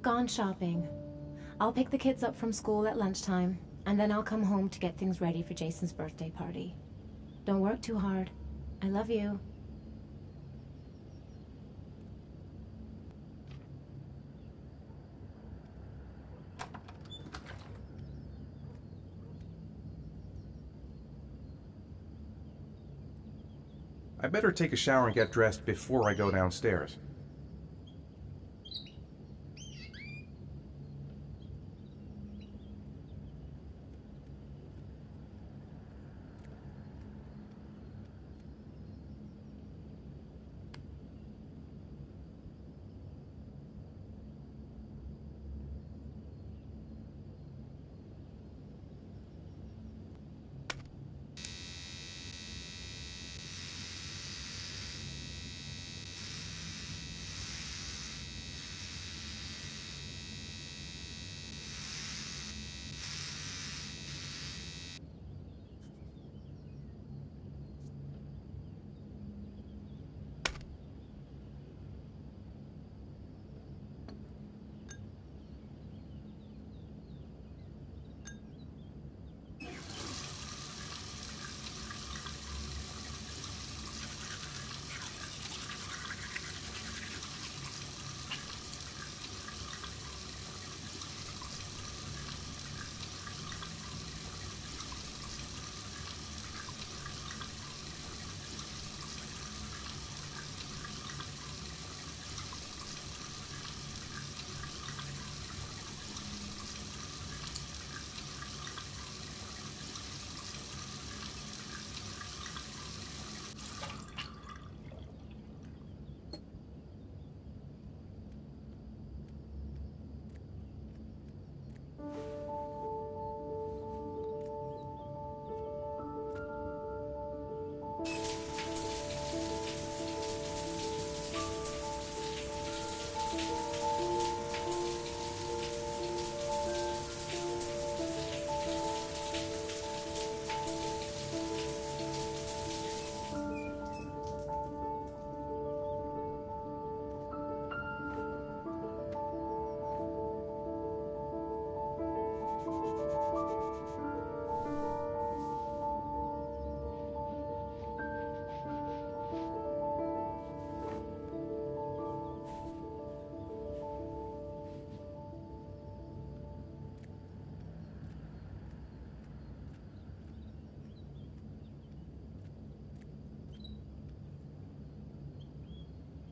Gone shopping. I'll pick the kids up from school at lunchtime, and then I'll come home to get things ready for Jason's birthday party. Don't work too hard. I love you. I better take a shower and get dressed before I go downstairs.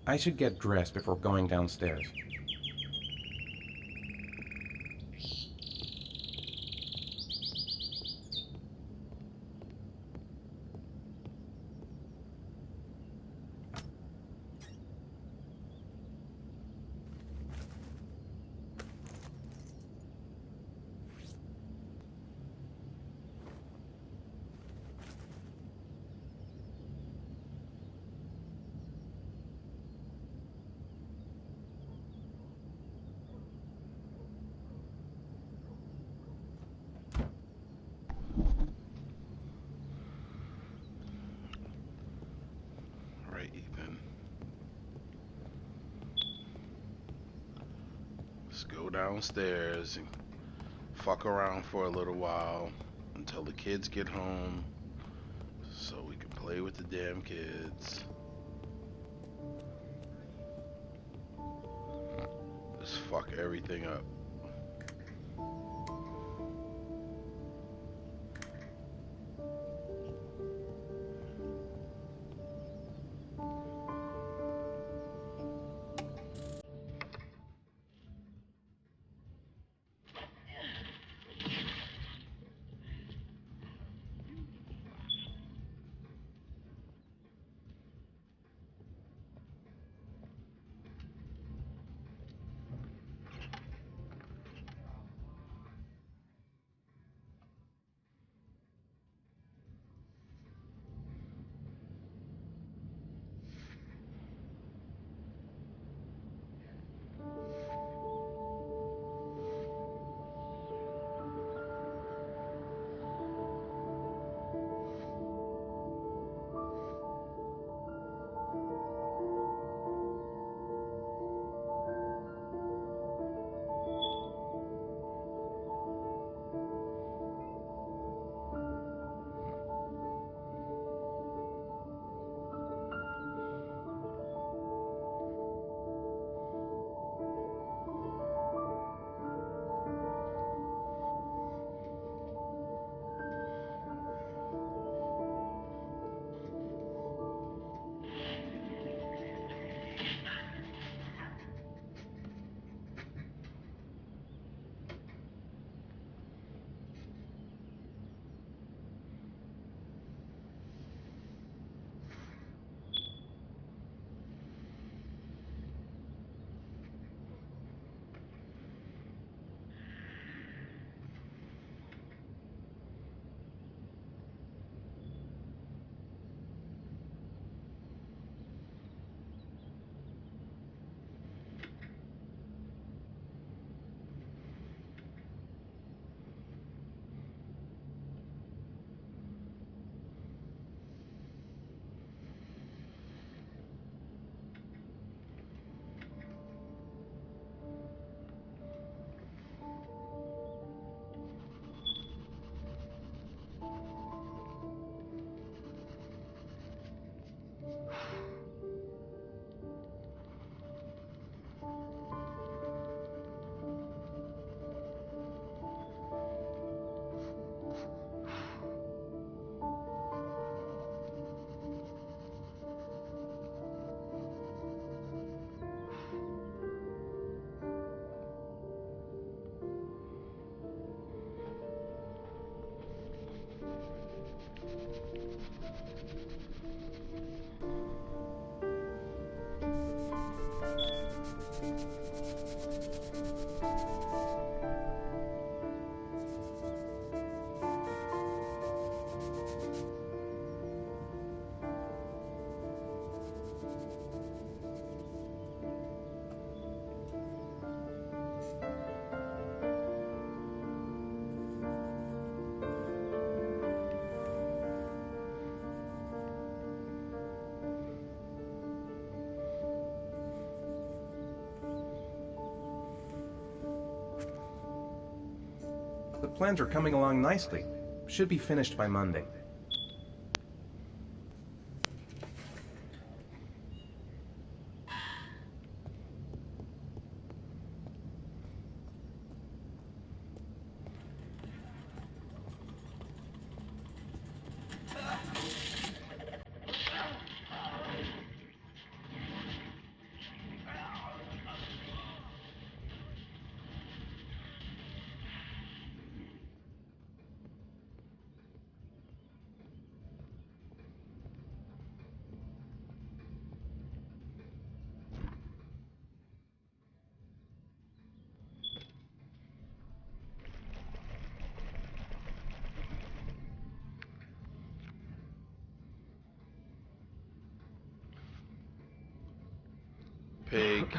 I should get dressed before going downstairs. Right, Ethan. Let's go downstairs and fuck around for a little while until the kids get home so we can play with the damn kids. Just fuck everything up. The plans are coming along nicely. Should be finished by Monday. Pig.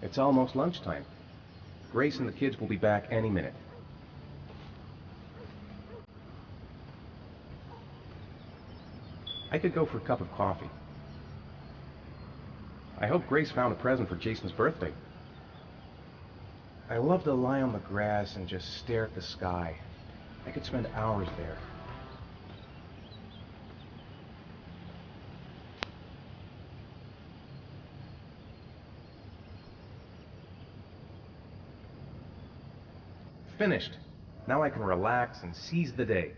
It's almost lunchtime. Grace and the kids will be back any minute. I could go for a cup of coffee. I hope Grace found a present for Jason's birthday. I love to lie on the grass and just stare at the sky. I could spend hours there. Finished. Now I can relax and seize the day.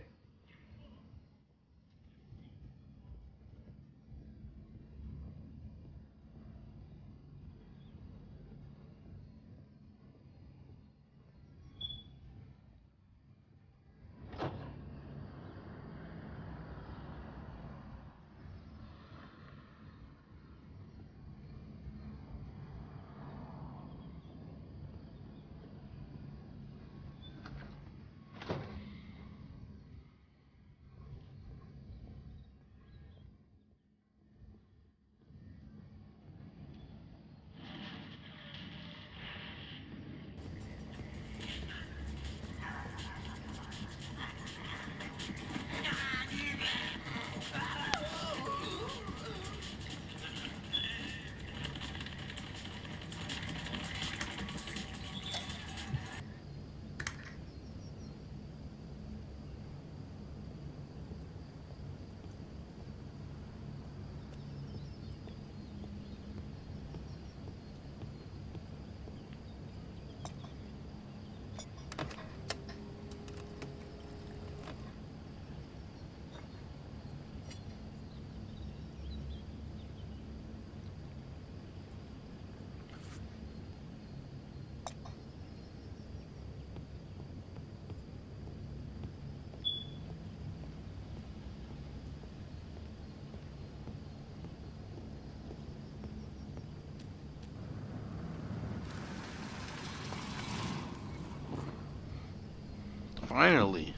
Finally.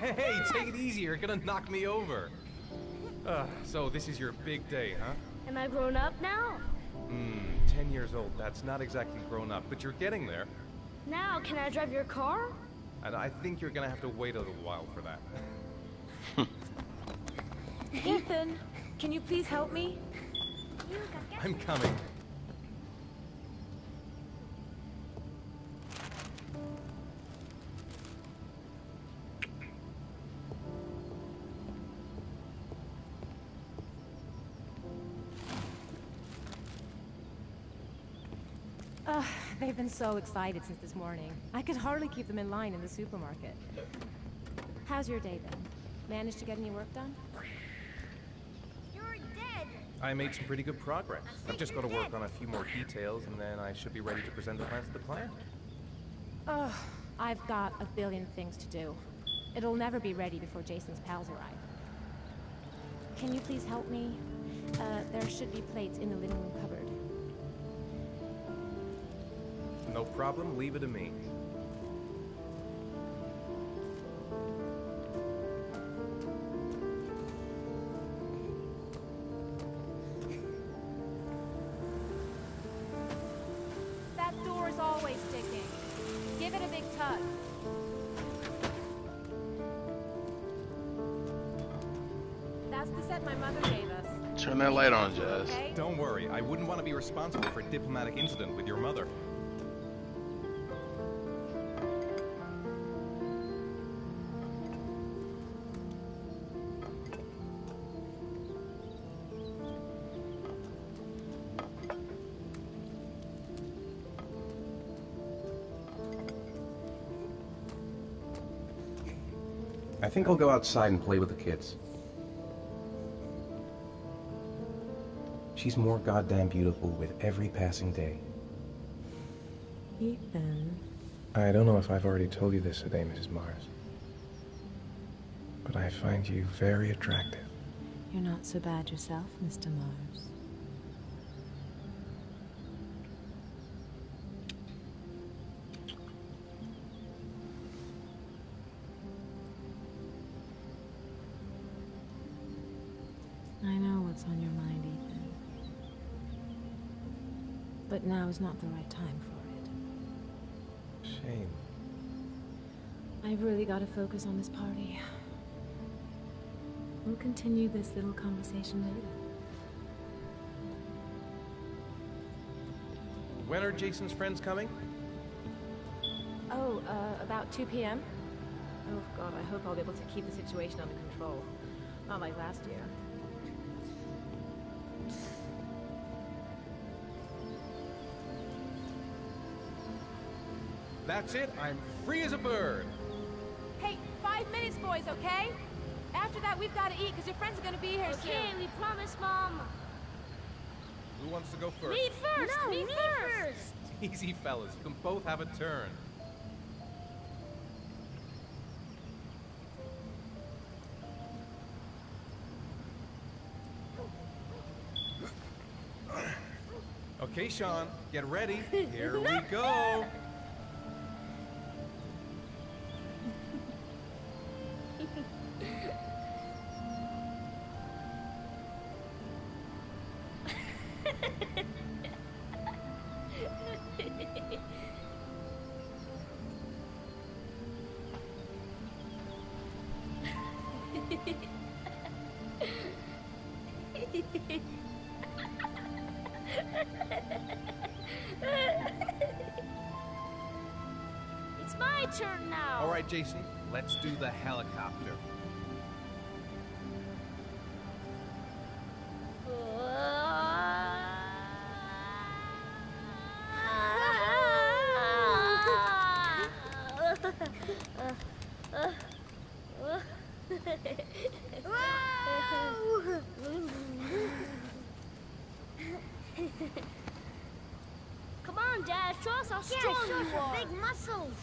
Hey, take it easy. You're gonna knock me over. So this is your big day, huh? Am I grown up now? 10 years old. That's not exactly grown up, but you're getting there. Now, can I drive your car? And I think you're gonna have to wait a little while for that. Ethan, can you please help me? I'm coming. They've been so excited since this morning. I could hardly keep them in line in the supermarket. How's your day been? Managed to get any work done? You're dead. I made some pretty good progress. I've just got to work on a few more details, and then I should be ready to present the plans to the client. Ugh, I've got a billion things to do. It'll never be ready before Jason's pals arrive. Can you please help me? There should be plates in the living room cupboard. No problem, leave it to me. That door's always sticking. Give it a big tug. That's the set my mother gave us. Turn that light on, Jazz. Okay? Don't worry, I wouldn't want to be responsible for a diplomatic incident with your mother. I think I'll go outside and play with the kids. She's more goddamn beautiful with every passing day. Ethan. I don't know if I've already told you this today, Mrs. Mars, but I find you very attractive. You're not so bad yourself, Mr. Mars. I know what's on your mind, Ethan. But now is not the right time for it. Shame. I've really got to focus on this party. We'll continue this little conversation later. When are Jason's friends coming? Oh, about 2 p.m.? Oh, God, I hope I'll be able to keep the situation under control. Not like last year. That's it, I'm free as a bird. Hey, 5 minutes, boys, okay? After that, we've got to eat, because your friends are going to be here soon. Okay, we promise, Mom. Who wants to go first? Me first. No, me first. Easy, fellas, you can both have a turn. Okay, Sean, get ready. Here we go. It's my turn now. All right, Jason, let's do the helicopter. Come on, Dad. Show us how strong you are. Big muscles.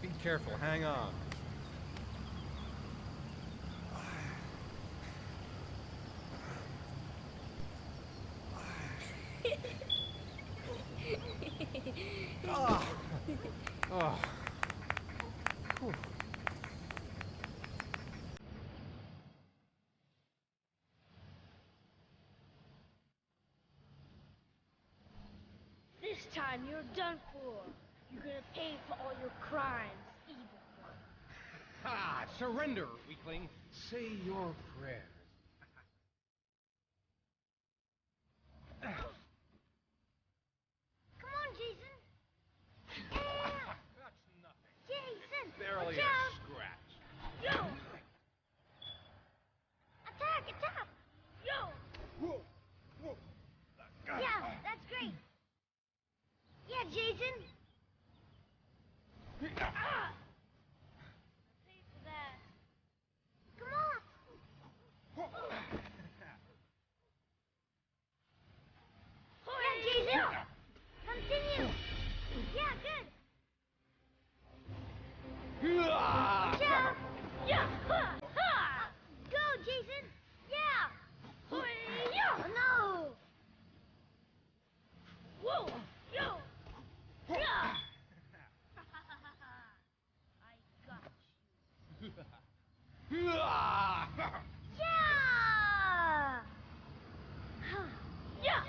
Be careful, hang on. Oh. Oh. Whew. This time you're done for. You're gonna pay for all your crimes, evil one. Ah, surrender, weakling. Say your prayers. Come on, Jason. Yeah. That's nothing. Jason, Barely watch a out. scratch. Yo. Attack, attack. Yo. Whoa. Whoa. Yeah, that's great. Yeah, Jason. Ah. Go, Jason! Yeah! Yeah! No! Whoa! Yo! Yeah! I got you. Yeah! Yeah!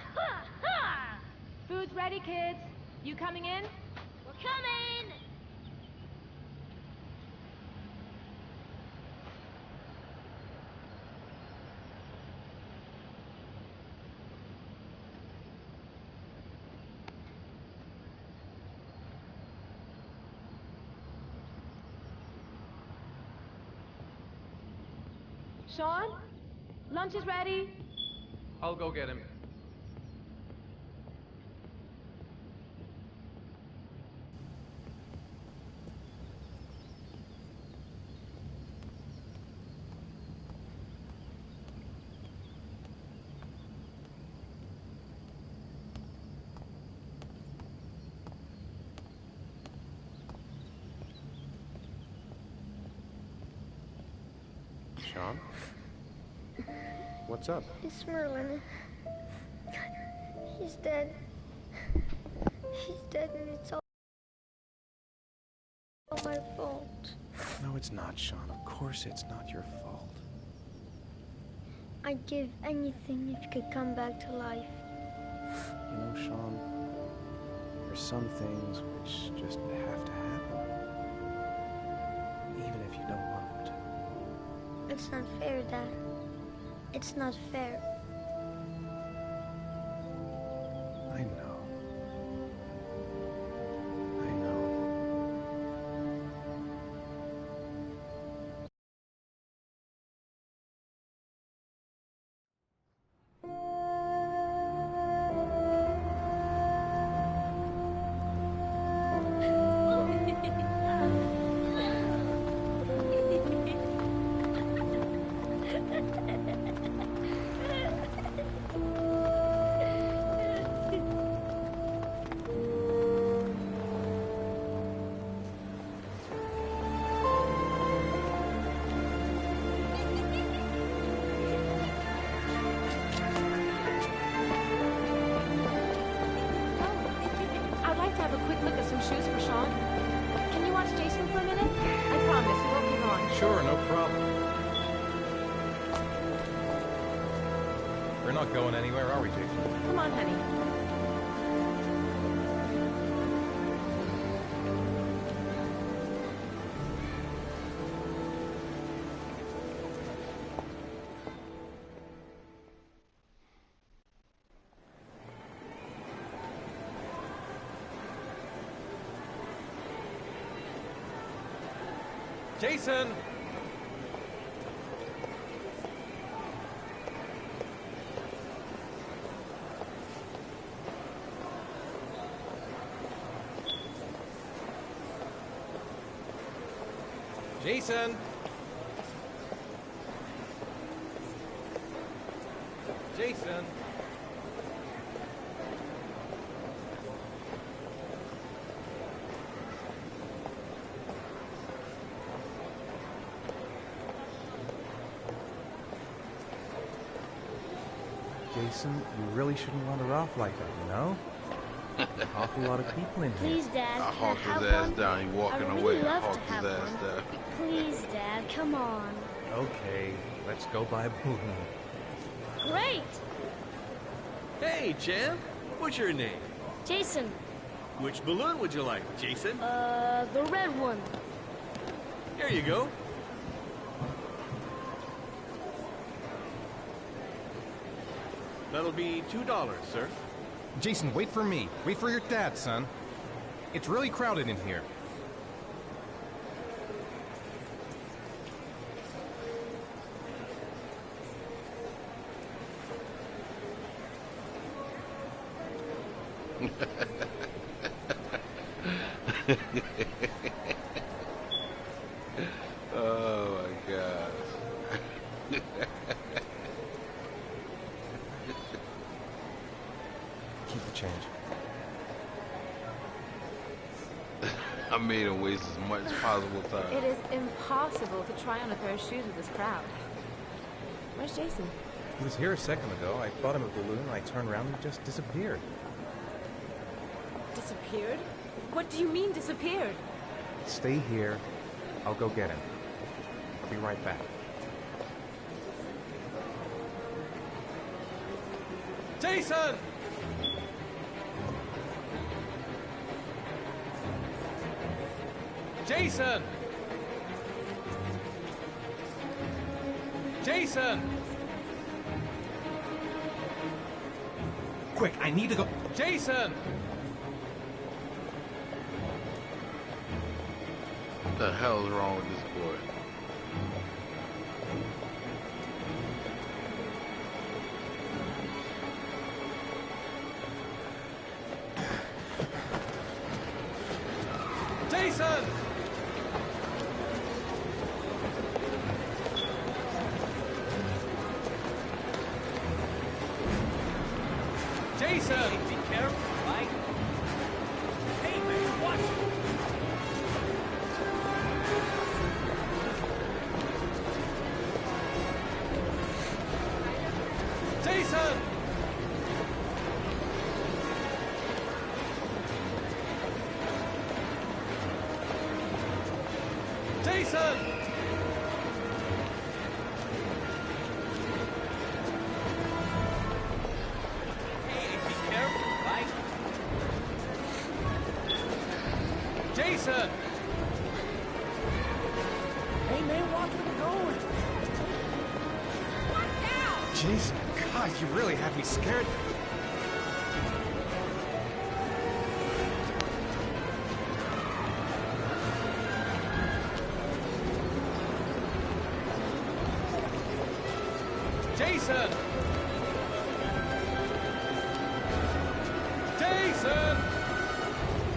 Food's ready, kids. You coming in? We're coming! Sean? Lunch is ready. I'll go get him. Sean? What's up? It's Merlin. He's dead. He's dead and it's all my fault. No, it's not, Sean. Of course it's not your fault. I'd give anything if you could come back to life. You know, Sean, there's some things which just have to happen. Even if you don't want them to. It's not fair, Dad. It's not fair. I know. I know. I'd like to have a quick look at some shoes for Sean. Can you watch Jason for a minute? I promise, we won't be long. Sure, no problem. We're not going anywhere, are we, Jason? Come on, honey. Jason! Jason! Jason! Jason, you really shouldn't wander off like that, you know? Awful lot of people in here. Please, Dad. I can hawked have his ass one? down. He walking I would away. really I love to hawked his have ass one. down. Please, Dad, come on. Okay, let's go buy a balloon. Great! Hey, champ. What's your name? Jason, Which balloon would you like, Jason? the red one. Here you go. That'll be $2, sir. Jason, wait for me. Wait for your dad, son. It's really crowded in here. Oh my god. Keep the change. I I made him waste as much possible time. It is impossible to try on a pair of shoes with this crowd. Where's Jason? He was here a second ago. I bought him a balloon, I turned around and he just disappeared. Disappeared? What do you mean disappeared? Stay here. I'll go get him. I'll be right back. Jason! Jason! Jason! Quick, I need to go. Jason! What the hell is wrong with this boy? Jason! Jason! Be careful, right? Hey, man, watch it! Jason! Jason! Hey, be careful, right? Jason! Hey, man, watch where you're going. Watch out! Jason, God, you really had me scared. Jason! Jason!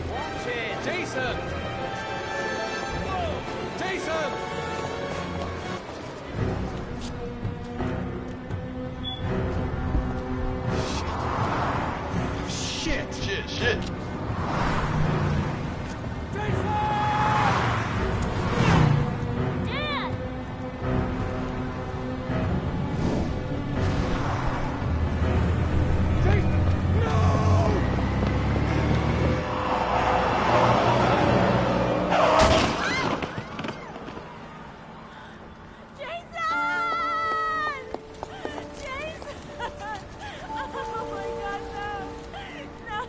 Watch it! Jason! Whoa! Jason! Shit! Shit, shit. Dad! Jason! Jason! Oh my God, no! No!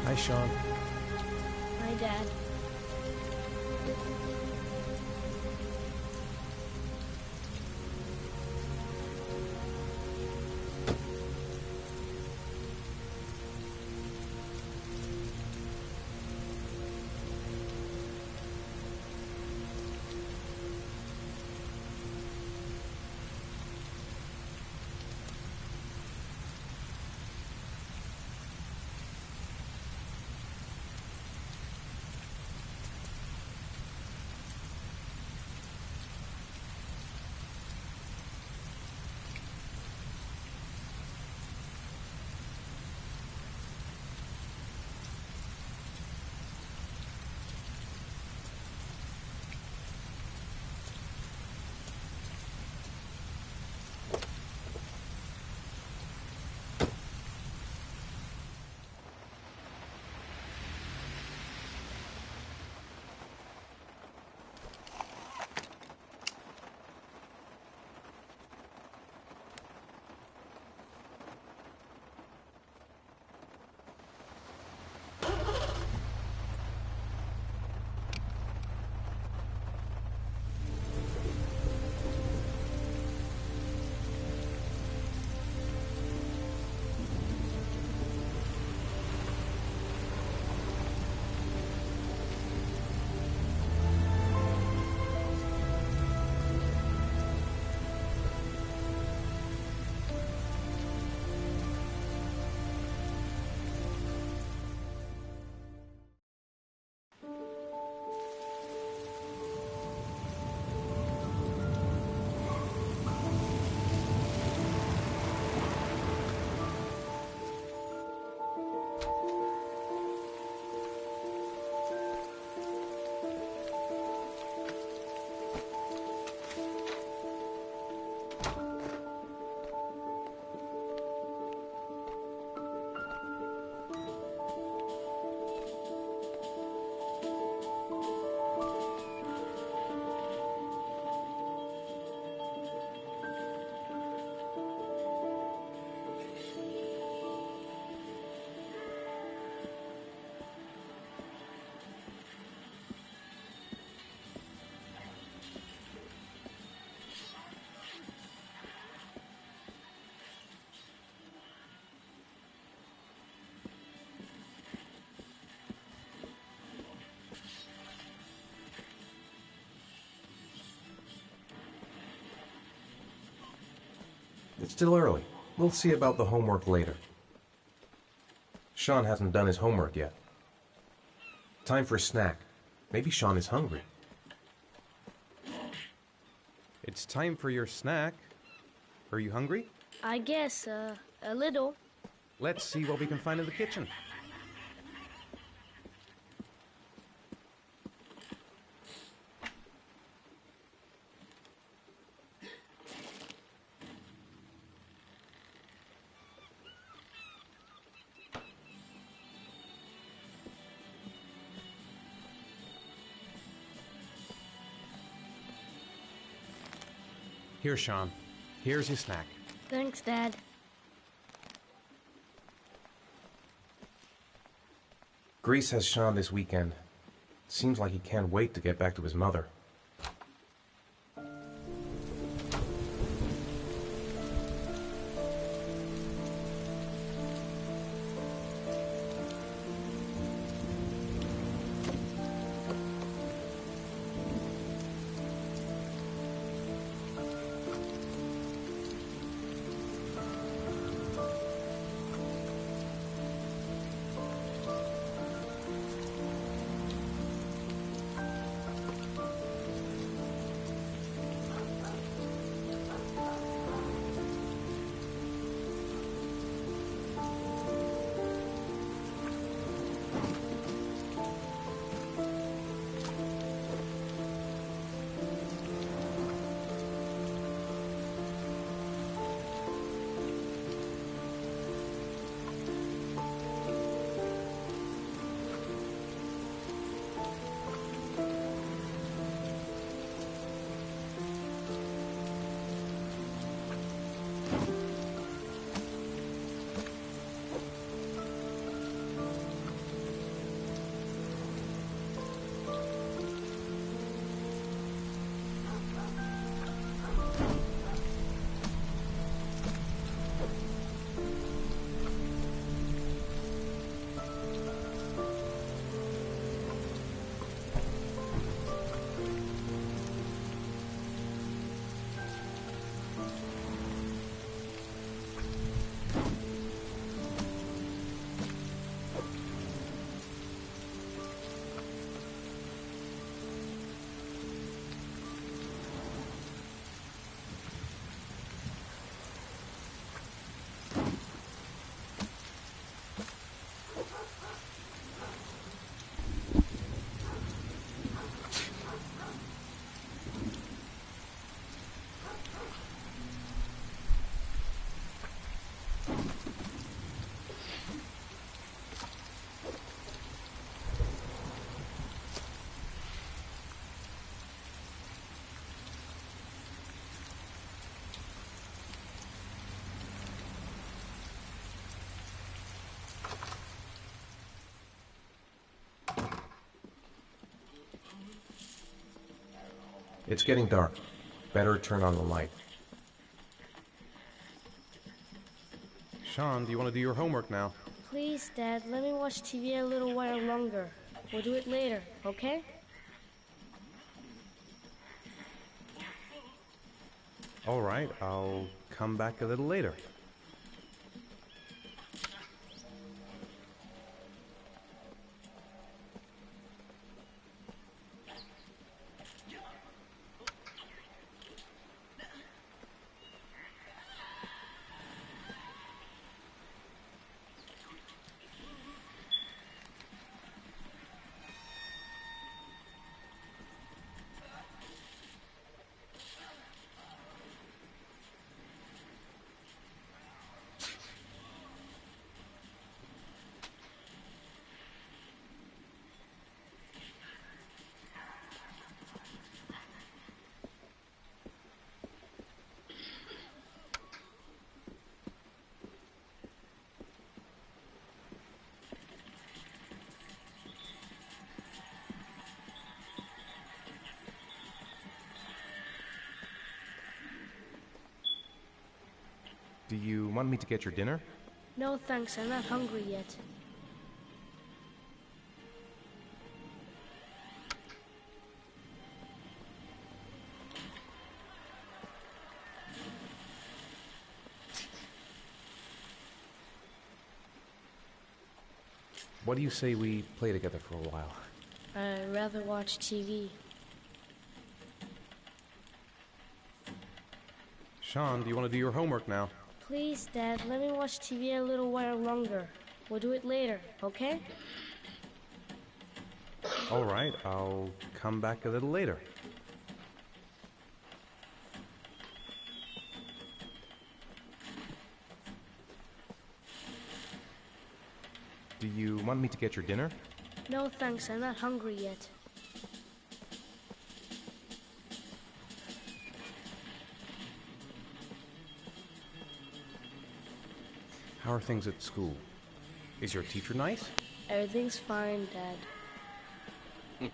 Hi, Sean. My dad. It's still early. We'll see about the homework later. Sean hasn't done his homework yet. Time for a snack. Maybe Sean is hungry. It's time for your snack. Are you hungry? I guess, a little. Let's see what we can find in the kitchen. Here, Sean. Here's your snack. Thanks, Dad. Grease has Sean this weekend. Seems like he can't wait to get back to his mother. It's getting dark. Better turn on the light. Sean, do you want to do your homework now? Please, Dad, let me watch TV a little while longer. We'll do it later, okay? All right, I'll come back a little later. Do you want me to get your dinner? No, thanks, I'm not hungry yet. What do you say we play together for a while? I'd rather watch TV. Sean, do you want to do your homework now? Please, Dad, let me watch TV a little while longer. We'll do it later, okay? All right, I'll come back a little later. Do you want me to get your dinner? No, thanks, I'm not hungry yet. How are things at school? Is your teacher nice? Everything's fine, Dad.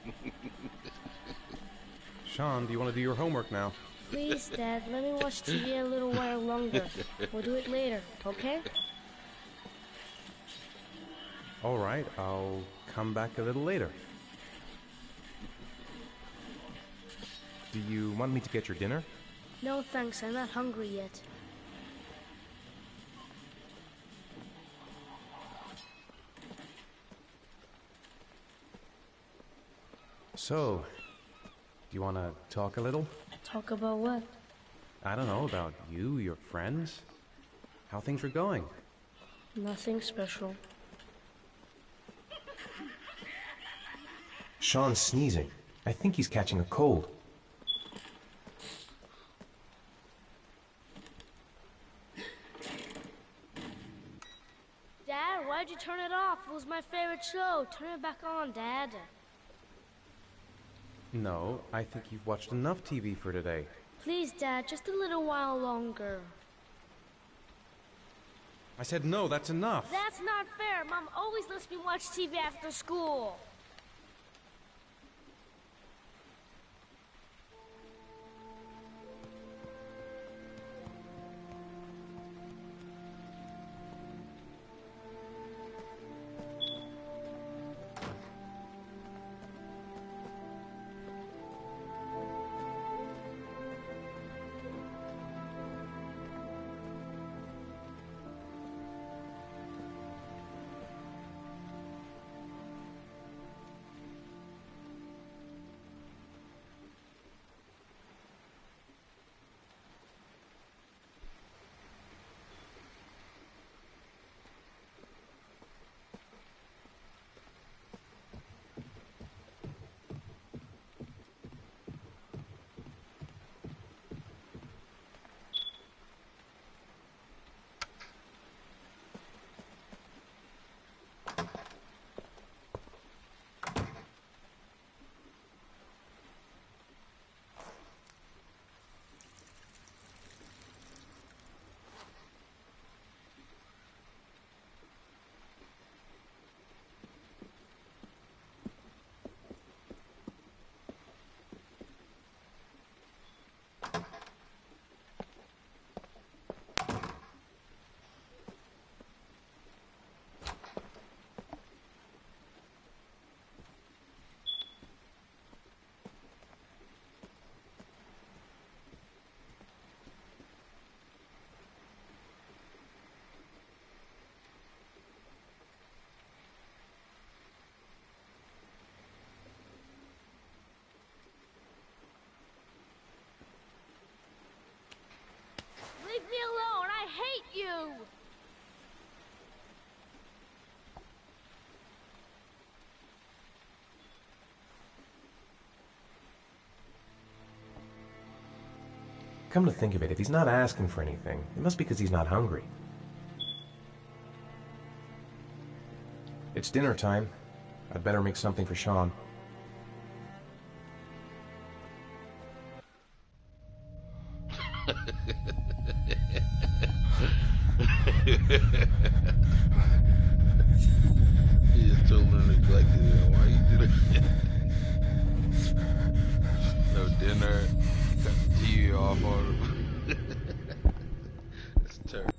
Sean, do you want to do your homework now? Please, Dad, let me watch TV a little while longer. We'll do it later, okay? All right, I'll come back a little later. Do you want me to get your dinner? No, thanks, I'm not hungry yet. So, do you want to talk a little? Talk about what? I don't know, about you, your friends, how things are going. Nothing special. Sean's sneezing. I think he's catching a cold. Dad, why'd you turn it off? It was my favorite show. Turn it back on, Dad. No, I think you've watched enough TV for today. Please, Dad, just a little while longer. I said no, that's enough. That's not fair. Mom always lets me watch TV after school. No! Come to think of it, if he's not asking for anything, it must be because he's not hungry. It's dinner time. I'd better make something for Sean. He just totally neglected it. Why you do that? No dinner. Got the TV off on him. It's terrible.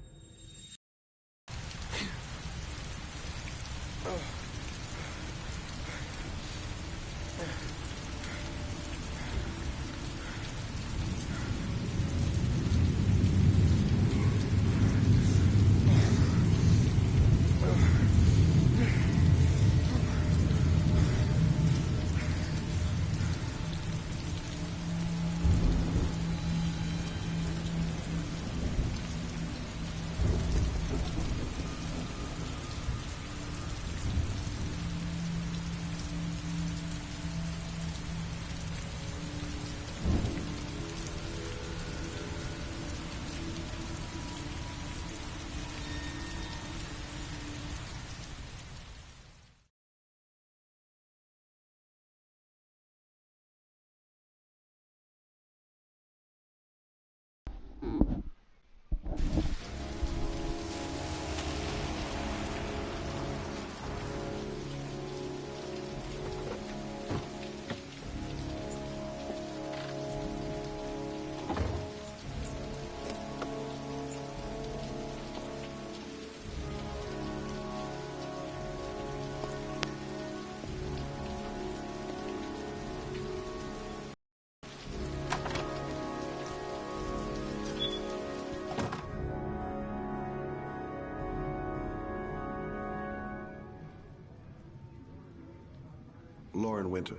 Lauren Winter.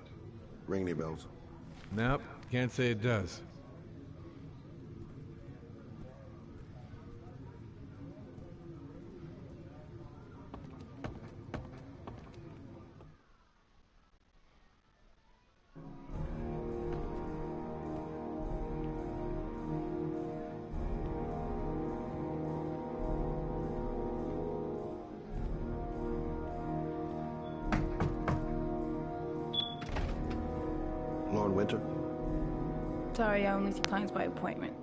Ring any bells? Nope, can't say it does. Lauren Winter? Sorry, I only see clients by appointment.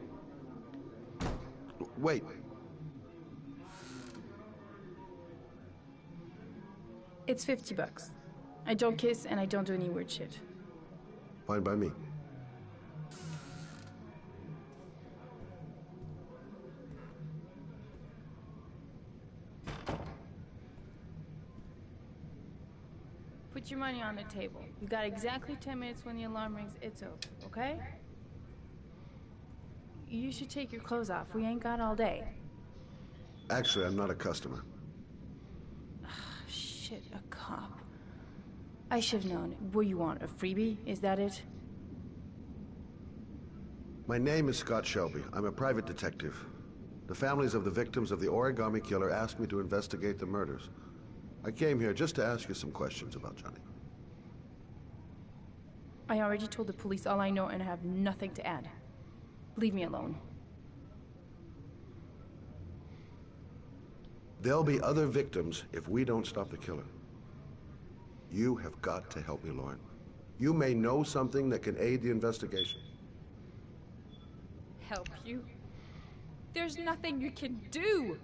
Wait. It's $50. I don't kiss and I don't do any weird shit. Fine by me. Put your money on the table. You got exactly 10 minutes when the alarm rings. It's over, okay? You should take your clothes off. We ain't got all day. Actually, I'm not a customer. Shit, a cop. I should have known. What you want, a freebie? Is that it? My name is Scott Shelby. I'm a private detective. The families of the victims of the origami killer asked me to investigate the murders. I came here just to ask you some questions about Johnny. I already told the police all I know and I have nothing to add. Leave me alone. There'll be other victims if we don't stop the killer. You have got to help me, Lauren. You may know something that can aid the investigation. Help you? There's nothing you can do!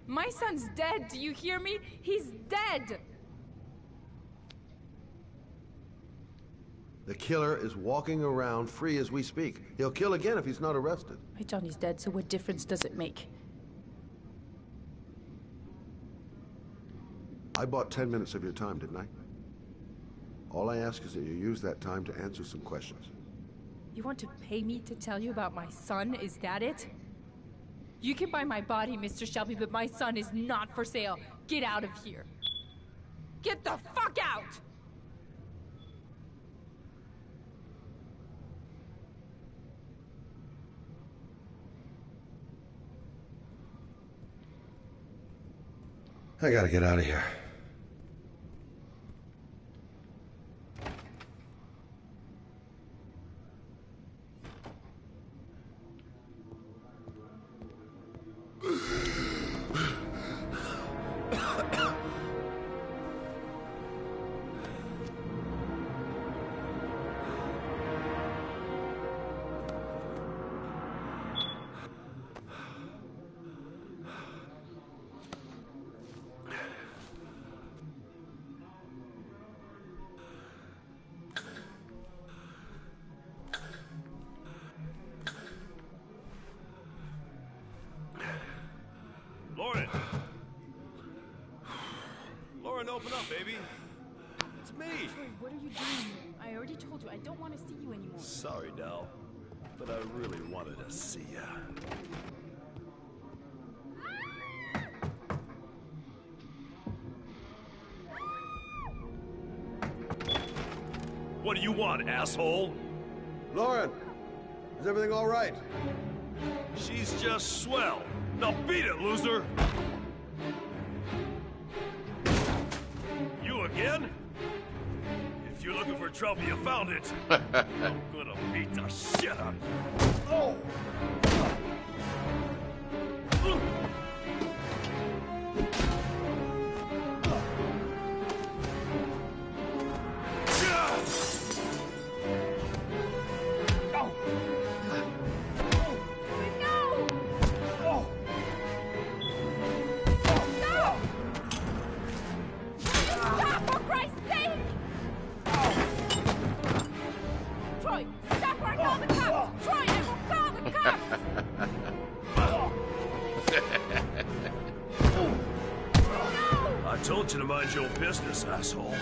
My son's dead, do you hear me? He's dead! The killer is walking around free as we speak. He'll kill again if he's not arrested. My Johnny's dead, so what difference does it make? I bought 10 minutes of your time, didn't I? All I ask is that you use that time to answer some questions. You want to pay me to tell you about my son? Is that it? You can buy my body, Mr. Shelby, but my son is not for sale. Get out of here. Get the fuck out! I gotta get out of here. Lauren! Lauren, open up, baby. It's me. Troy, what are you doing here? I already told you I don't want to see you anymore. Sorry, Del, but I really wanted to see ya. What do you want, asshole? Lauren, is everything all right? She's just swell. Now beat it, loser! You again? If you're looking for trouble, you found it. I'm gonna beat the shit out of you. Oh! I told you to mind your business, asshole.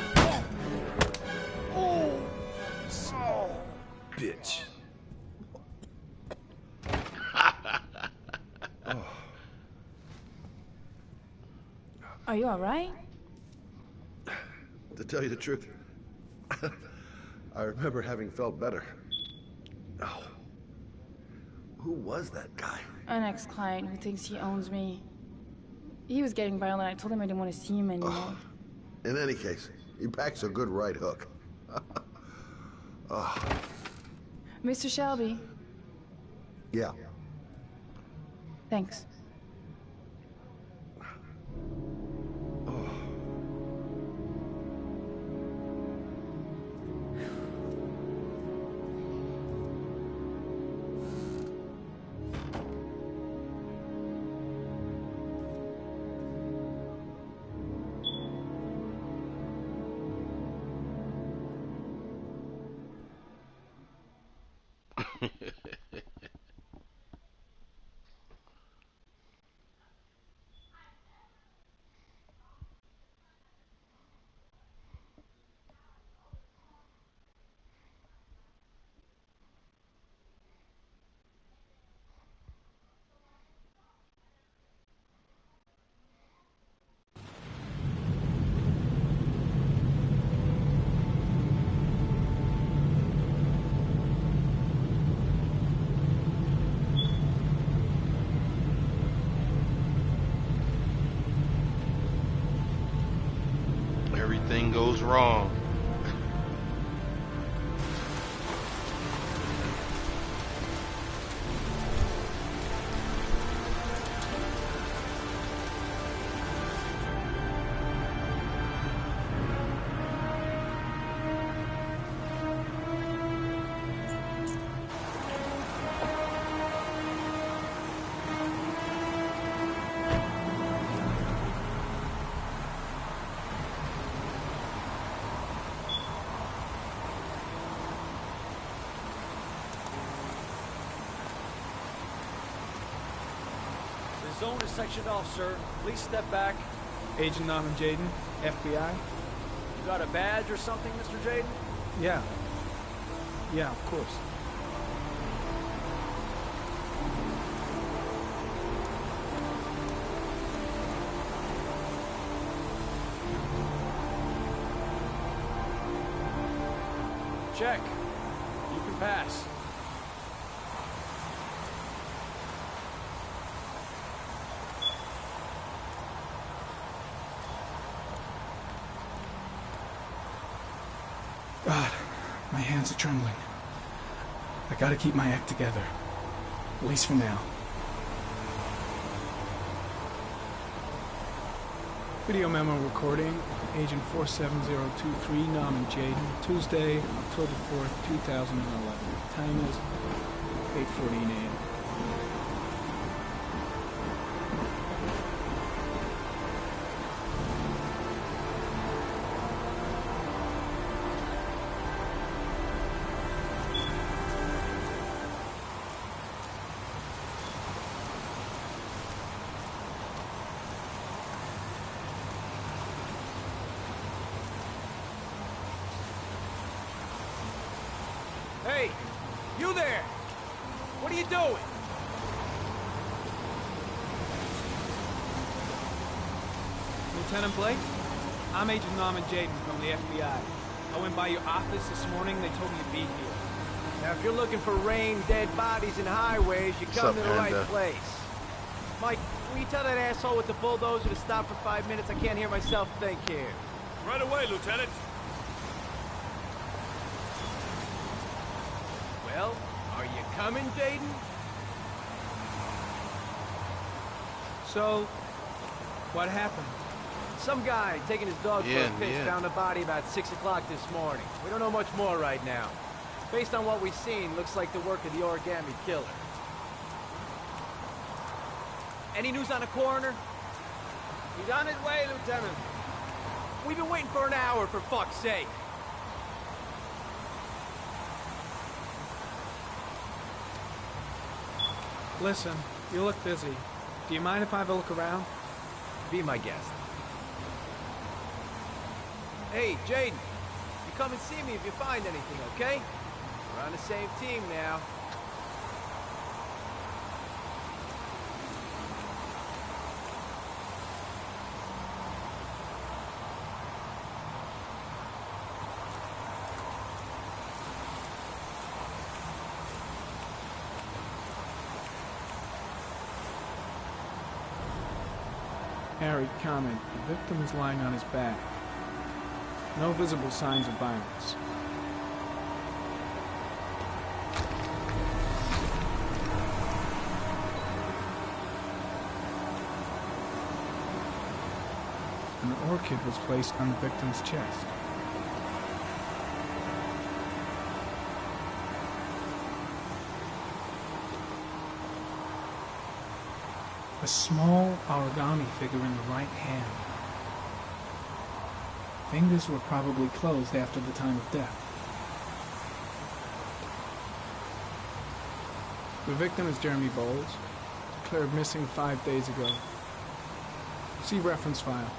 Oh, bitch. Are you alright? To tell you the truth, I remember having felt better. Oh. Who was that guy? An ex-client who thinks he owns me. He was getting violent. I told him I didn't want to see him anymore. In any case, he packs a good right hook. Mr. Shelby. Yeah. Thanks. Everything goes wrong. The zone is sectioned off, sir. Please step back. Agent Norman Jaden, FBI? You got a badge or something, Mr. Jaden? Yeah. Yeah, of course. Check. You can pass. God, my hands are trembling. I gotta keep my act together. At least for now. Video memo recording, Agent 47023, Norman Jaden, Tuesday, October 4th, 2011. Time is 8:14 a.m. Hey, you there! What are you doing? Lieutenant Blake, I'm Agent Norman Jaden from the FBI. I went by your office this morning, they told me you'd be here. Now, if you're looking for rain, dead bodies, and highways, you come to the right place. Mike, will you tell that asshole with the bulldozer to stop for 5 minutes? I can't hear myself think here. Right away, Lieutenant. Well, are you coming, Jaden? So, what happened? Some guy taking his dog for a piss found a body about 6 o'clock this morning. We don't know much more right now. Based on what we've seen, looks like the work of the origami killer. Any news on the coroner? He's on his way, Lieutenant. We've been waiting for an hour, for fuck's sake. Listen, you look busy. Do you mind if I have a look around? Be my guest. Hey, Jaden, you come and see me if you find anything, okay? We're on the same team now. Harry, comment. The victim is lying on his back. No visible signs of violence. An orchid was placed on the victim's chest. A small origami figure in the right hand. Fingers were probably closed after the time of death. The victim is Jeremy Bowles, declared missing 5 days ago. See reference file.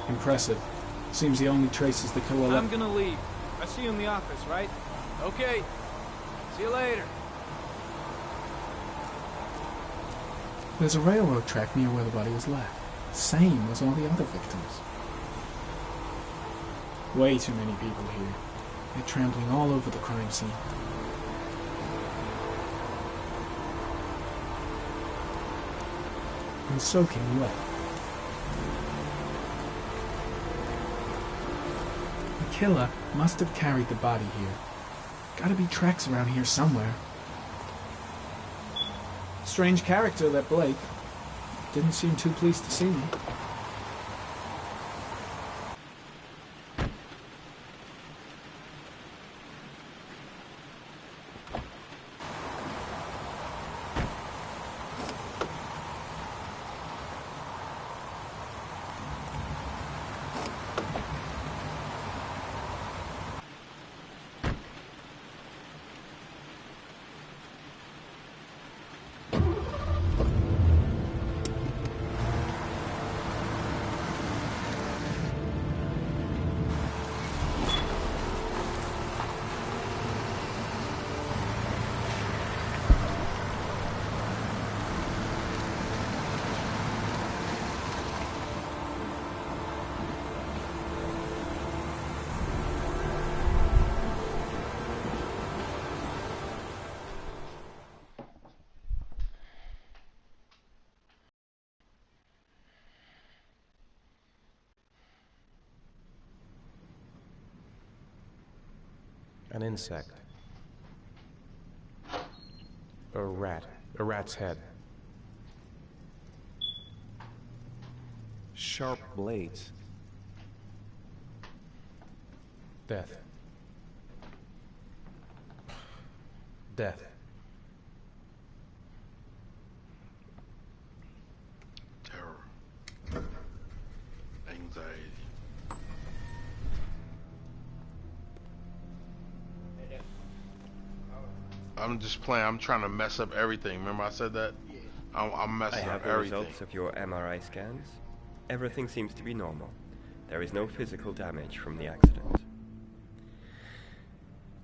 Impressive. Seems the only traces the killer left. I'm gonna leave. I see you in the office, right? Okay. See you later. There's a railroad track near where the body was left. Same as all the other victims. Way too many people here. They're trampling all over the crime scene. And soaking wet. The killer must have carried the body here. Gotta be tracks around here somewhere. Strange character, that Blake. Didn't seem too pleased to see me. An insect. A rat. A rat's head. Sharp blades. Death. Death. Terror. Anxiety. I'm just playing. I'm trying to mess up everything. Remember I said that? I'm messing up everything. I have the results of your MRI scans. Everything seems to be normal. There is no physical damage from the accident.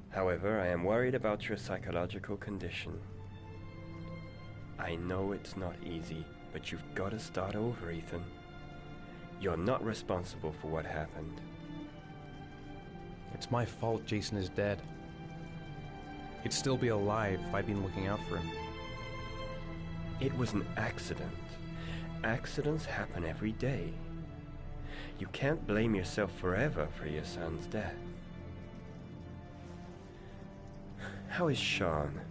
However, I am worried about your psychological condition. I know it's not easy, but you've got to start over, Ethan. You're not responsible for what happened. It's my fault Jason is dead. He'd still be alive if I'd been looking out for him. It was an accident. Accidents happen every day. You can't blame yourself forever for your son's death. How is Sean?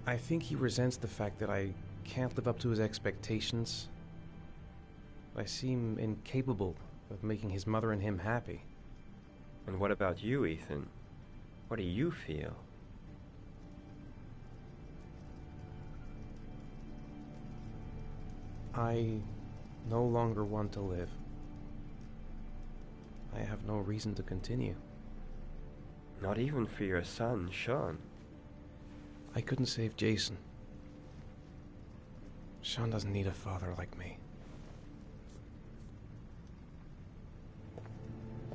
I think he resents the fact that I can't live up to his expectations. I seem incapable of making his mother and him happy. And what about you, Ethan? What do you feel? I no longer want to live. I have no reason to continue. Not even for your son, Sean. I couldn't save Jason. Sean doesn't need a father like me.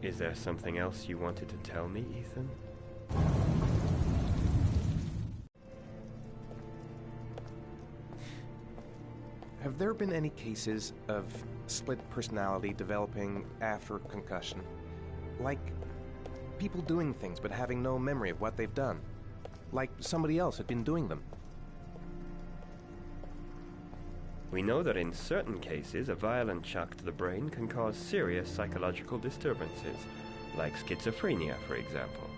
Is there something else you wanted to tell me, Ethan? Have there been any cases of split personality developing after concussion? Like people doing things but having no memory of what they've done? Like somebody else had been doing them? We know that in certain cases, a violent shock to the brain can cause serious psychological disturbances, like schizophrenia, for example.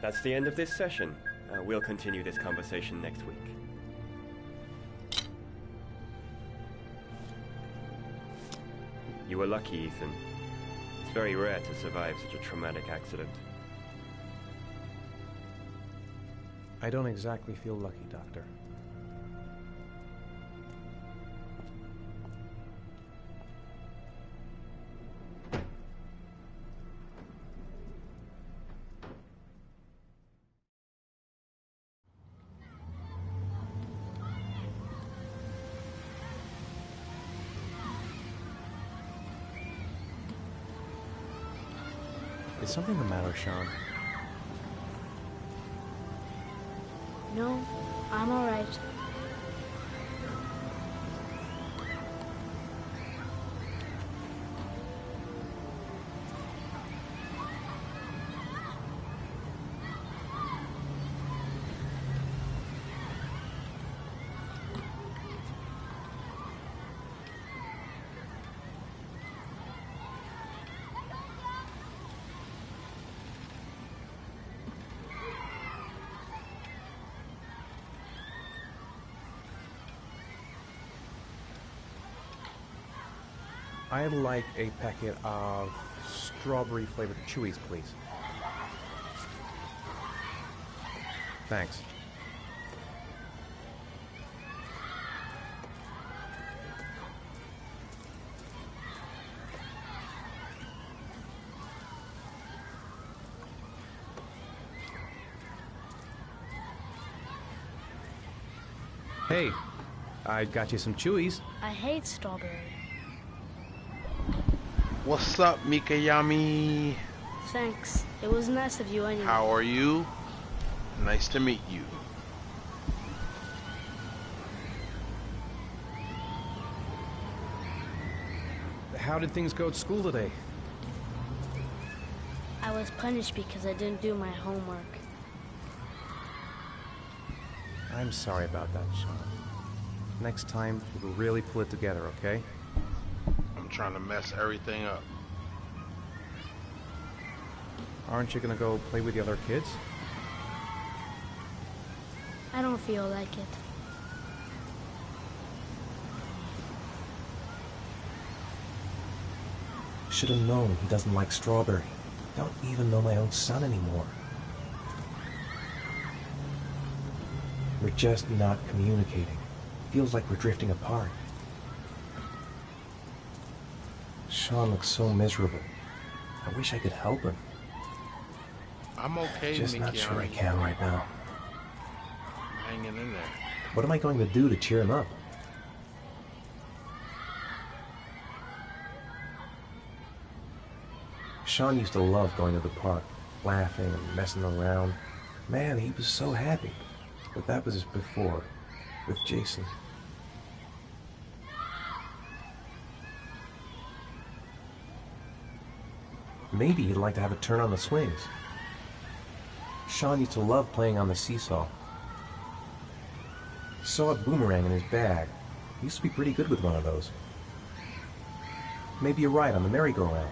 That's the end of this session. We'll continue this conversation next week. You were lucky, Ethan. It's very rare to survive such a traumatic accident. I don't exactly feel lucky, Doctor. Is something the matter, Sean? No, I'm all right. I'd like a packet of strawberry-flavored Chewies, please. Thanks. Hey, I got you some Chewies. I hate strawberry. What's up, Mikayami? Thanks. It was nice of you anyway. How are you? Nice to meet you. How did things go at school today? I was punished because I didn't do my homework. I'm sorry about that, Sean. Next time, we'll really pull it together, okay? I'm trying to mess everything up. Aren't you gonna go play with the other kids? I don't feel like it. Should have known he doesn't like strawberry. Don't even know my own son anymore. We're just not communicating. Feels like we're drifting apart. Sean looks so miserable. I wish I could help him. I'm okay, Just Mickey. not sure I can right now. I'm hanging in there. What am I going to do to cheer him up? Sean used to love going to the park, laughing and messing around. Man, he was so happy. But that was before, with Jason. Maybe he'd like to have a turn on the swings. Sean used to love playing on the seesaw. Saw a boomerang in his bag. He used to be pretty good with one of those. Maybe a ride on the merry-go-round.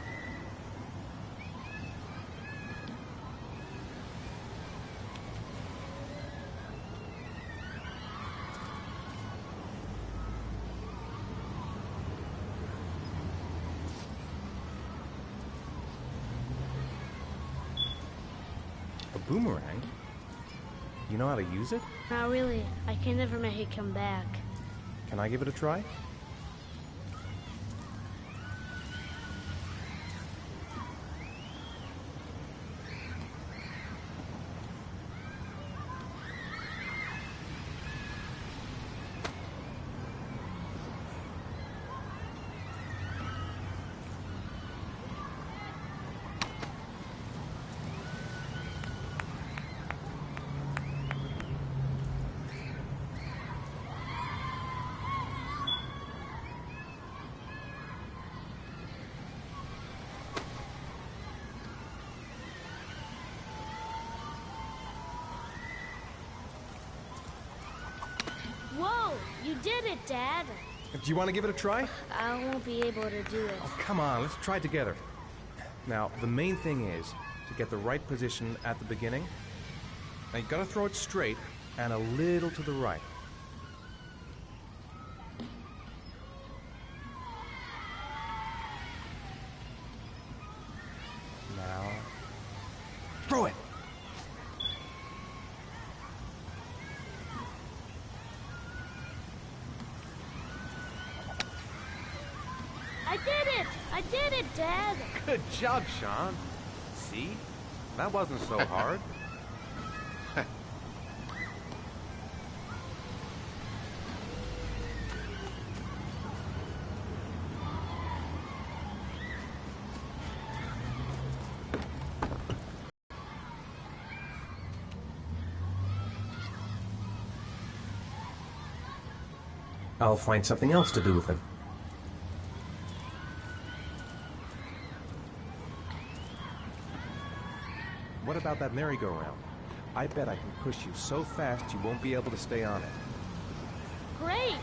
A boomerang? You know how to use it? Not really. I can never make it come back. Can I give it a try? Whoa! You did it, Dad! Do you want to give it a try? I won't be able to do it. Oh, come on, let's try it together. Now, the main thing is to get the right position at the beginning. Now, you gotta throw it straight and a little to the right. Now, throw it! I did it! I did it, Dad! Good job, Sean. See? That wasn't so hard. I'll find something else to do with him. What about that merry-go-round? I bet I can push you so fast you won't be able to stay on it. Great!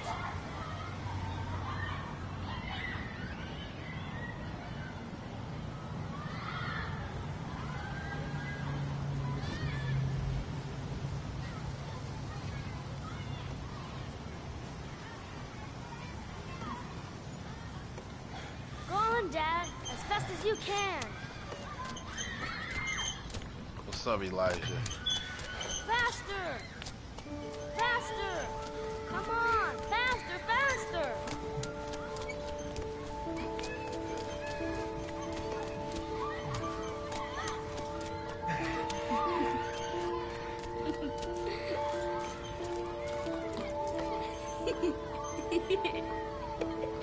Go on, Dad, as fast as you can. What's up, Elijah? Faster! Faster! Come on! Faster, faster!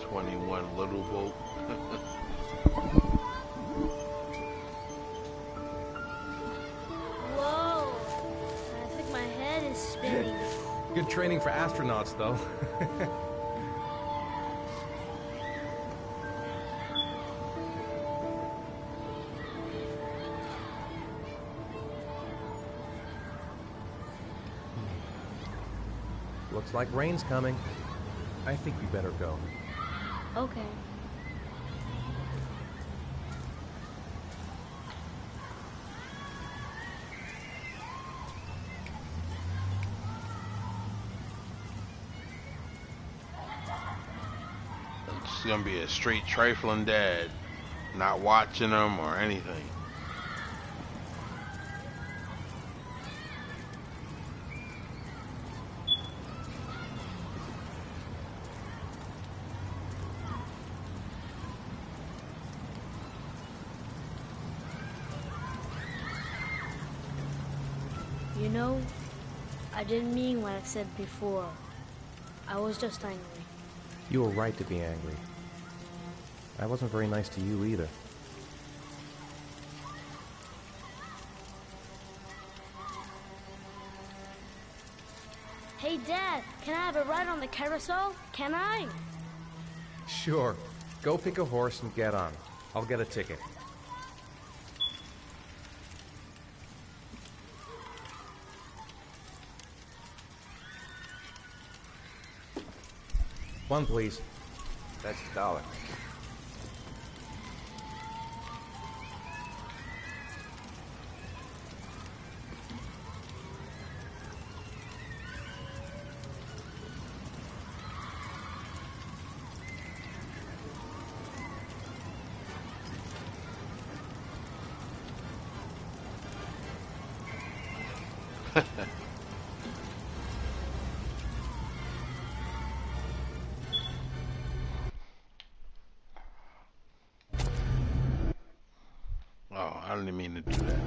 21 little boat. Whoa! I think my head is spinning. Good training for astronauts, though. Looks like rain's coming. I think we better go. Okay. It's gonna be a straight trifling dad, not watching them or anything. You know, I didn't mean what I said before. I was just angry. You were right to be angry. I wasn't very nice to you either. Hey, Dad, can I have a ride on the carousel? Can I? Sure. Go pick a horse and get on. I'll get a ticket. One, please. That's $1. Oh, I didn't mean to do that.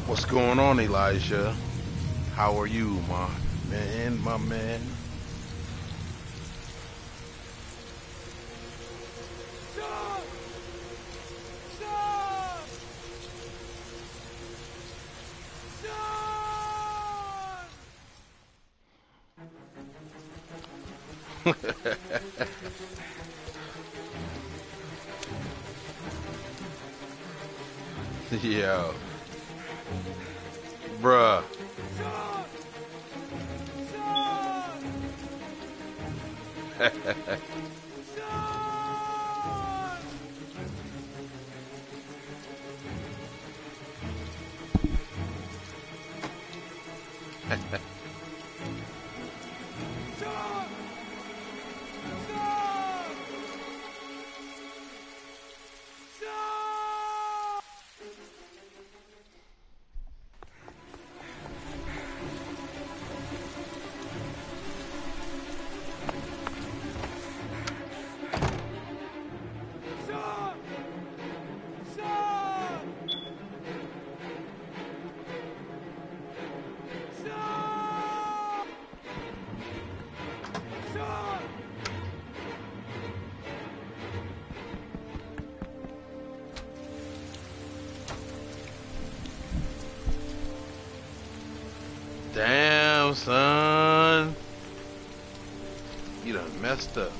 What's going on, Elijah? How are you, my man? Stop! Stop! Yo. Bruh. Damn, son. You done messed up.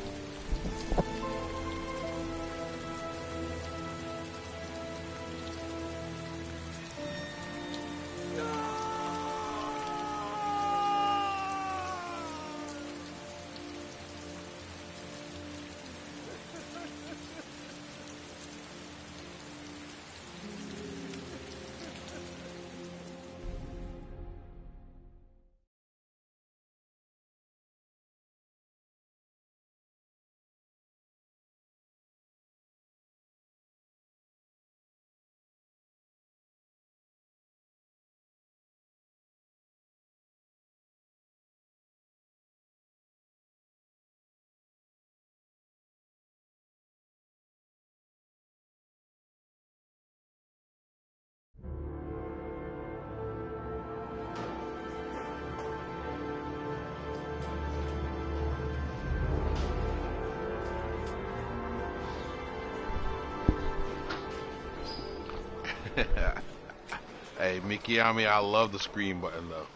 Hey, Mikiyami, I love the screen button though.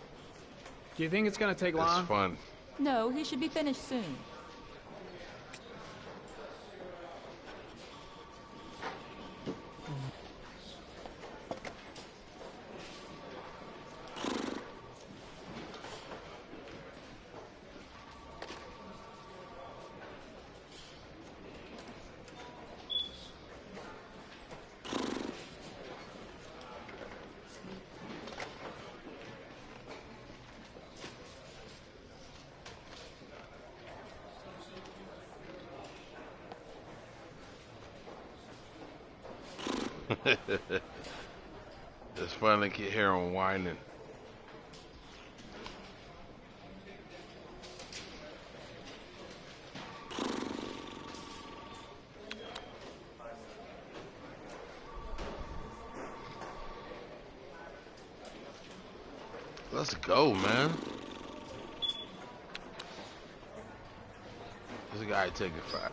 Do you think it's gonna take long? It's fun. No, he should be finished soon. It's fun to hear him whining. Let's go, man. There's a guy taking fire.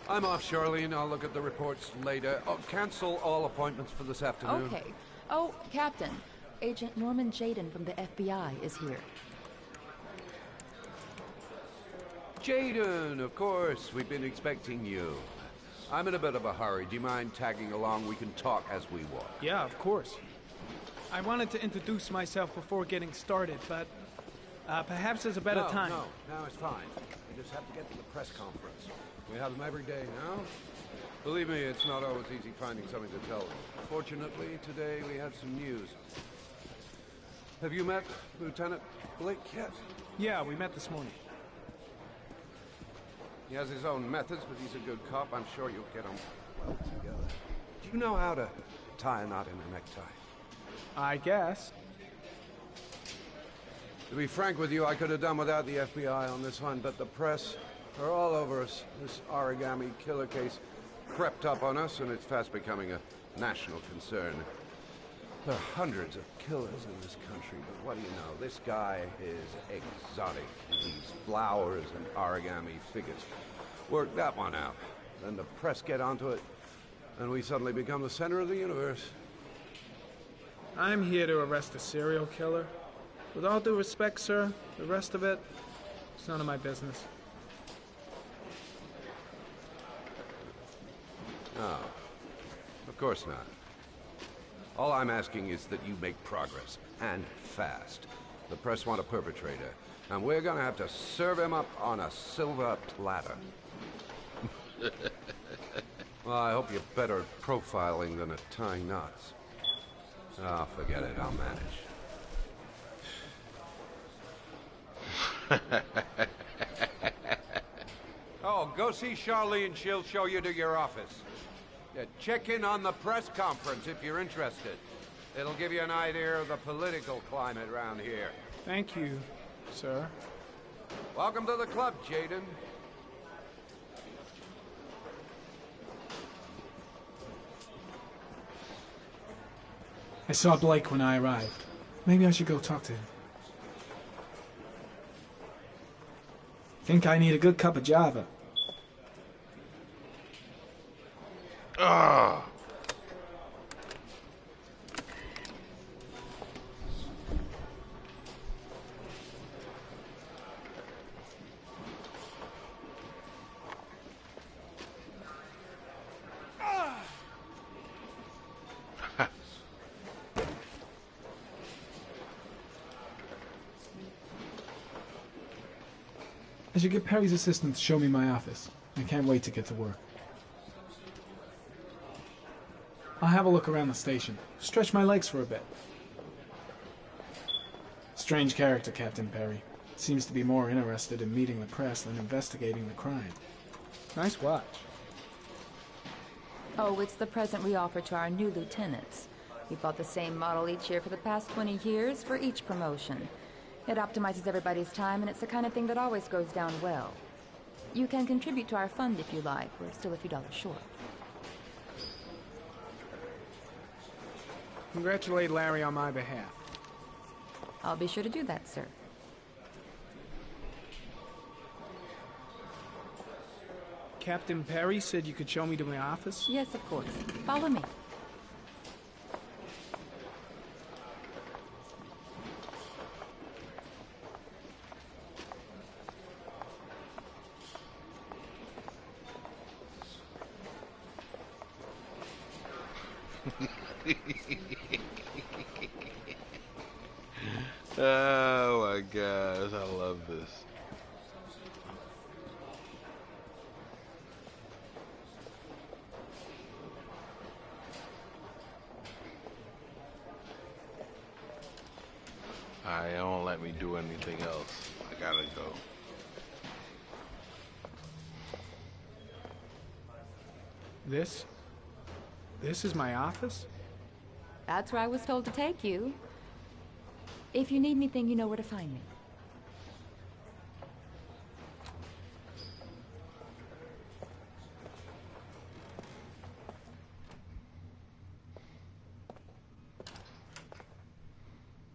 I'm off, Charlene. I'll look at the reports later. Oh, cancel all appointments for this afternoon. Okay. Oh, Captain. Agent Norman Jaden from the FBI is here. Jaden, of course. We've been expecting you. I'm in a bit of a hurry. Do you mind tagging along? We can talk as we walk. Yeah, of course. I wanted to introduce myself before getting started, but perhaps there's a better time. No, it's fine. We just have to get to the press conference. We have them every day now. Believe me, it's not always easy finding something to tell them. Fortunately, today we have some news. Have you met Lieutenant Blake yet? Yeah, we met this morning. He has his own methods, but he's a good cop. I'm sure you'll get them well together. Do you know how to tie a knot in a necktie? I guess. To be frank with you, I could have done without the FBI on this one, but the press are all over us. This origami killer case crept up on us, and it's fast becoming a national concern. There are hundreds of killers in this country, but what do you know? This guy is exotic. He leaves flowers and origami figures. Work that one out. Then the press get onto it, and we suddenly become the center of the universe. I'm here to arrest a serial killer. With all due respect, sir, the rest of it, it's none of my business. No, of course not. All I'm asking is that you make progress, and fast. The press want a perpetrator, and we're gonna have to serve him up on a silver platter. Well, I hope you're better at profiling than at tying knots. Oh, forget it, I'll manage. Oh, go see Charlene, she'll show you to your office. Check in on the press conference if you're interested. It'll give you an idea of the political climate around here. Thank you, sir. Welcome to the club, Jaden. I saw Blake when I arrived. Maybe I should go talk to him. Think I need a good cup of Java. Ah. I should get Perry's assistant to show me my office. I can't wait to get to work. I'll have a look around the station. Stretch my legs for a bit. Strange character, Captain Perry. Seems to be more interested in meeting the press than investigating the crime. Nice watch. Oh, it's the present we offer to our new lieutenants. We bought the same model each year for the past 20 years for each promotion. It optimizes everybody's time, and it's the kind of thing that always goes down well. You can contribute to our fund if you like. We're still a few dollars short. Congratulate Larry on my behalf. I'll be sure to do that, sir. Captain Perry said you could show me to my office? Yes, of course. Follow me. Oh my gosh, I love this. Alright, don't let me do anything else. I gotta go. This is my office? That's where I was told to take you. If you need anything, you know where to find me.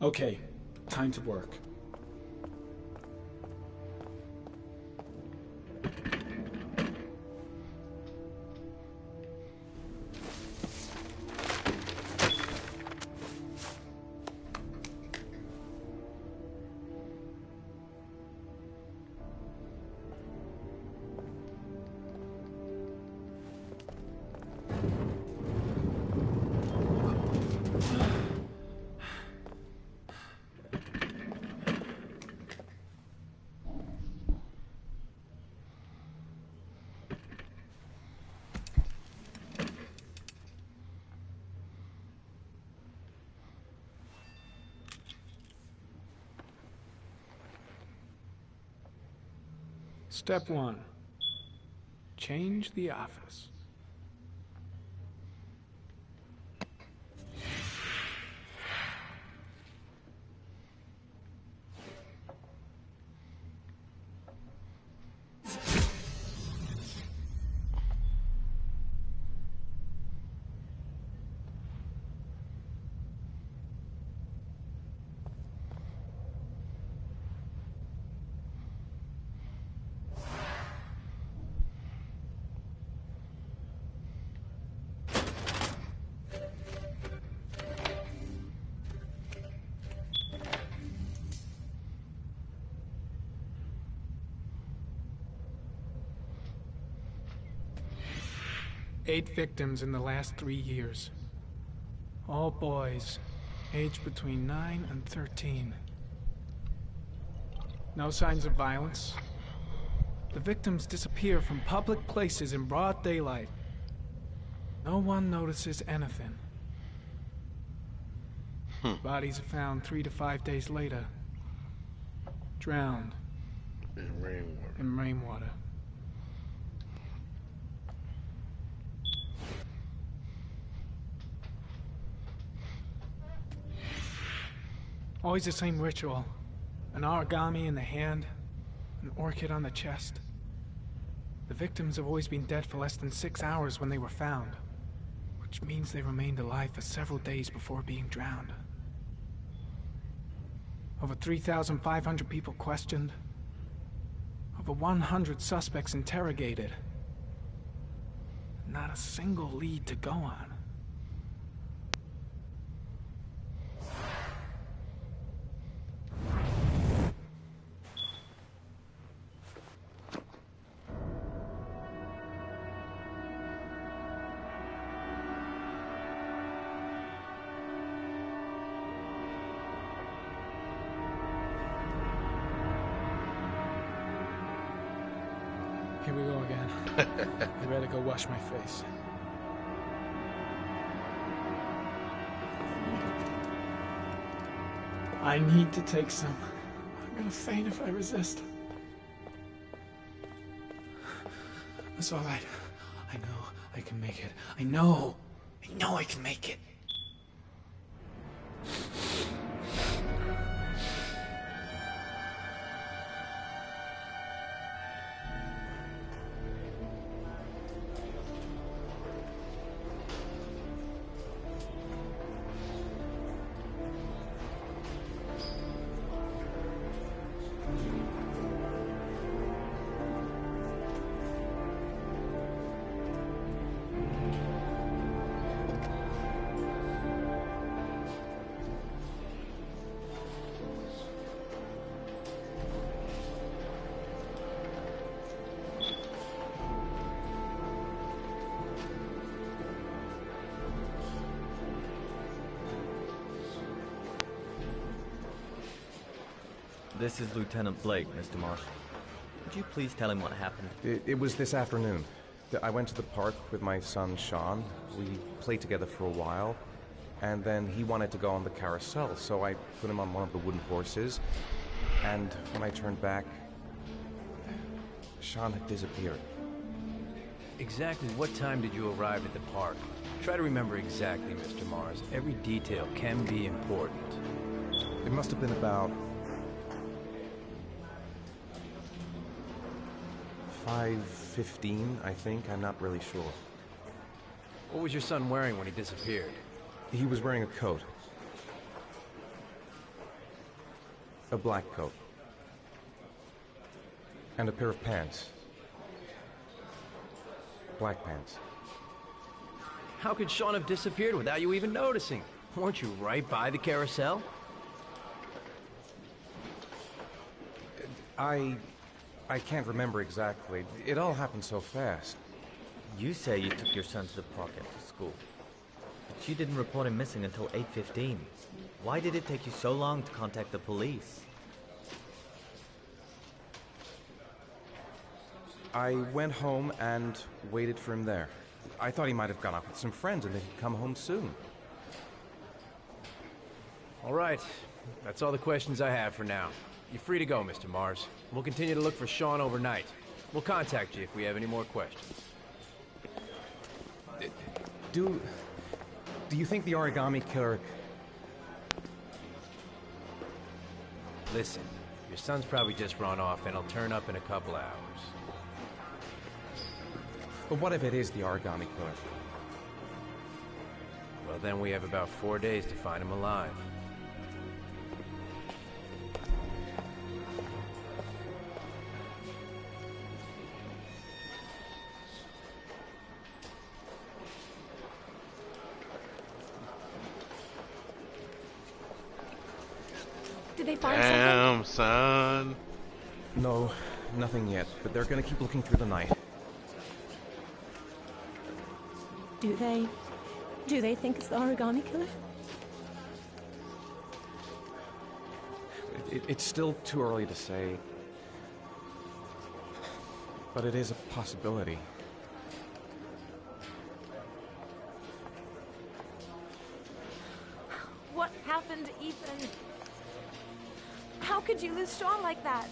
Okay, time to work. Step 1. Change the office. Eight victims in the last 3 years. All boys, aged between 9 and 13. No signs of violence. The victims disappear from public places in broad daylight. No one notices anything. Bodies are found 3 to 5 days later. Drowned. In rainwater. Always the same ritual. An origami in the hand, an orchid on the chest. The victims have always been dead for less than 6 hours when they were found, which means they remained alive for several days before being drowned. Over 3,500 people questioned. Over 100 suspects interrogated. Not a single lead to go on. Here we go again. I better go wash my face. I need to take some. I'm gonna faint if I resist. It's all right. I know I can make it. I know I can make it. This is Lieutenant Blake, Mr. Marshall. Would you please tell him what happened? It was this afternoon. I went to the park with my son, Sean. We played together for a while, and then he wanted to go on the carousel, so I put him on one of the wooden horses, and when I turned back, Sean had disappeared. Exactly what time did you arrive at the park? Try to remember exactly, Mr. Mars. Every detail can be important. It must have been about 5:15, I think. I'm not really sure. What was your son wearing when he disappeared? He was wearing a coat. A black coat. And a pair of pants. Black pants. How could Sean have disappeared without you even noticing? Weren't you right by the carousel? I can't remember exactly. It all happened so fast. You say you took your son to the park after school, but you didn't report him missing until 8:15. Why did it take you so long to contact the police? I went home and waited for him there. I thought he might have gone out with some friends and that he'd come home soon. All right. That's all the questions I have for now. You're free to go, Mr. Mars. We'll continue to look for Sean overnight. We'll contact you if we have any more questions. Do you think the origami killer... Listen, your son's probably just run off and he'll turn up in a couple hours. But what if it is the origami killer? Well, then we have about 4 days to find him alive. Did they find something? something? Son. No, nothing yet, but they're gonna keep looking through the night. Do they think it's the origami killer? It's still too early to say, but it is a possibility. What happened, Ethan? How could you lose Sean like that?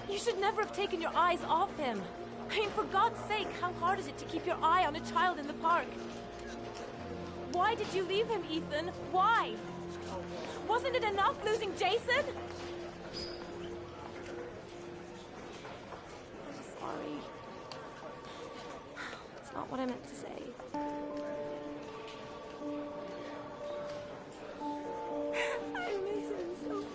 You should never have taken your eyes off him. I mean, for God's sake, how hard is it to keep your eye on a child in the park? Why did you leave him, Ethan? Why? Wasn't it enough losing Jason? I'm sorry. It's not what I meant to say. I miss him so much.